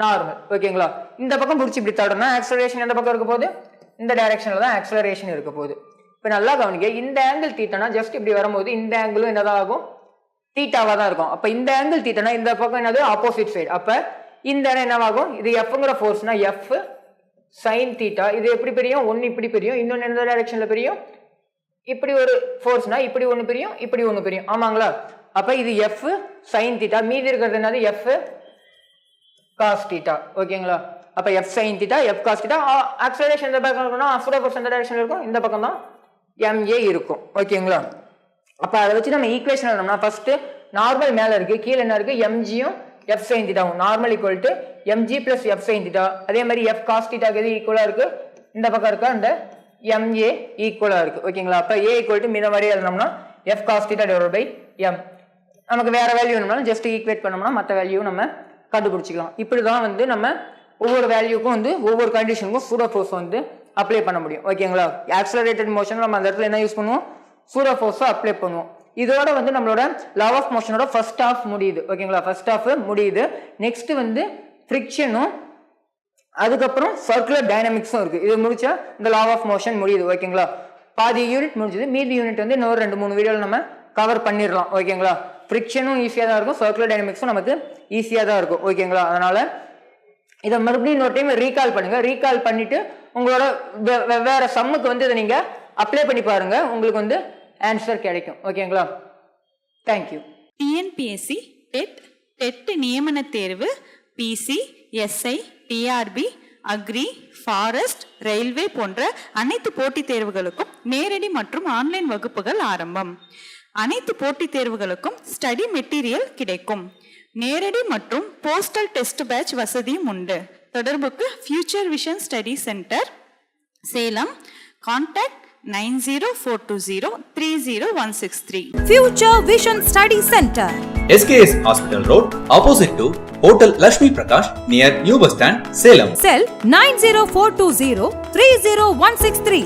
நார்மல். ஓகேங்களா? இந்த பக்கம் பிடிச்சி இப்படி தள்ளுறோம்னா ஆக்சலரேஷன் எந்த பக்கம் இருக்க போகுது, இந்த டைரக்ஷன்ல தான் ஆக்சலரேஷன் இருக்க போகுது. இப்ப நல்லா கவனிங்க, இந்த ஆங்கிள் தீட்டானா ஜஸ்ட் இப்படி வரும்போது இந்த ஆங்கிளும் என்னதான் ஆகும், தீட்டாவா தான் இருக்கும். அப்ப இந்த ஆங்கிள் தீட்டானா இந்த பக்கம் என்னது ஆப்போசிட் சைடு. அப்ப இந்த இடம் என்னவாகும், இது எஃப்ங்கிற ஃபோர்ஸ்னா எஃப் சைன் தீட்டா. இது எப்படி பிரியும், ஒன்னு இப்படி பிரியும், இன்னொன்னு எந்த டைரக்ஷன்ல பிரியும், இப்படி ஒரு ஃபோர்ஸ்னா இப்படி ஒன்னு பிரியும், இப்படி ஒன்னு பிரியும். ஆமாங்களா? அப்ப இது எஃப் சைன் தீட்டா, மீதி இருக்கிறது என்னது எஃப் காஸ் தீட்டா. ஓகேங்களா? அப்ப F sine theta F cos theta. Acceleration இந்த பக்கம் இருக்கும்னா சூடோ ஃபோர்ஸ் இந்த டைரக்ஷன்ல இருக்கும், இந்த பக்கம் தான் ma இருக்கும். ஓகேங்களா? அப்ப அதை வச்சு நம்ம ஈக்குவேஷன் எழுதணும்னா ஃபர்ஸ்ட் நார்மல் மேல இருக்கு, கீழே என்ன இருக்கு, mgயும் எஃப் சைன் தீட்டாவும். Normal equal to mg plus F sine theta. அதே மாதிரி எஃப் காஸ் தீட்டாக்கு எது ஈக்குவலா இருக்கு, இந்த பக்கம் இருக்க அந்த ma ஈக்குவலா இருக்கு. ஓகேங்களா? அப்ப a ஈக்குவல் டு மீத மாதிரி எழுதணும்னா F cos theta divided by m. நமக்கு வேற வேல்யூ வேணும்னாலும் ஜஸ்ட் ஈக்குவேட் பண்ணோம்னா மற்ற வேல்யூ நம்ம கண்டுபிடிச்சிக்கலாம். இப்படிதான் வந்து நம்ம ஒவ்வொரு வேல்யூக்கும் வந்து ஒவ்வொரு கண்டிஷனுக்கும் சூடோ ஃபோர்ஸ் வந்து அப்ளை பண்ண முடியும். ஓகேங்களா? ஆக்சலரேட்டட் மோஷன் நம்ம அந்த இடத்துல என்ன யூஸ் பண்ணுவோம், சூடோ ஃபோர்ஸ் அப்ளை பண்ணுவோம். இதோட வந்து நம்மளோட லா ஆஃப் மோஷனோட ஃபர்ஸ்ட் ஹாஃப் முடியுது. ஓகேங்களா? ஃபர்ஸ்ட் ஹாஃப் முடியுது. நெக்ஸ்ட் வந்து ஃப்ரிக்ஷனும் அதுக்கப்புறம் சர்க்குலர் டைனமிக்ஸும் இருக்கு. இது முடிச்சா இந்த லா ஆஃப் மோஷன் முடியுது. ஓகேங்களா? பாதி யூனிட் முடிஞ்சது, மீதி யூனிட் வந்து இன்னொரு 2-3 வீடியோவில் நம்ம கவர் பண்ணிடலாம். ஓகேங்களா? ஃப்ரிக்ஷனும் ஈஸியாக தான் இருக்கும், சர்க்குலர் டைனமிக்ஸும் நமக்கு ஈஸியாக தான் இருக்கும். ஓகேங்களா? அதனால இதை மறுபடியும் இன்னொரு டைம் ரீகால் பண்ணுங்க. ரீகால் பண்ணிட்டு உங்களோட வேற சம்முக்கு வந்து இதை நீங்க அப்ளை பண்ணி பாருங்க, உங்களுக்கு வந்து ஆன்சர் கிடைக்கும். ஓகேங்களா? தேங்க்யூ. டிஎன்பிஎஸ்சி டெட் நியமன தேர்வு, PC, SI, TRB, agri, forest, railway போன்ற அனைத்து போட்டித் தேர்வுகளுக்கும் நேரடி மற்றும் ஆன்லைன் வகுப்புகள் ஆரம்பம். அனைத்து போட்டித் தேர்வுகளுக்கும் ஸ்டடி மெட்டீரியல் கிடைக்கும். நேரடி மற்றும் போஸ்டல் டெஸ்ட் பேட்ச் வசதியும் உண்டு. தொடர்புக்கு future vision study centre, Salem. Contact 9042030163. Future Vision Study Center, SKS Hospital Road, opposite to Hotel Lakshmi Prakash, near New Bus Stand, Salem. Cell 90420 30163.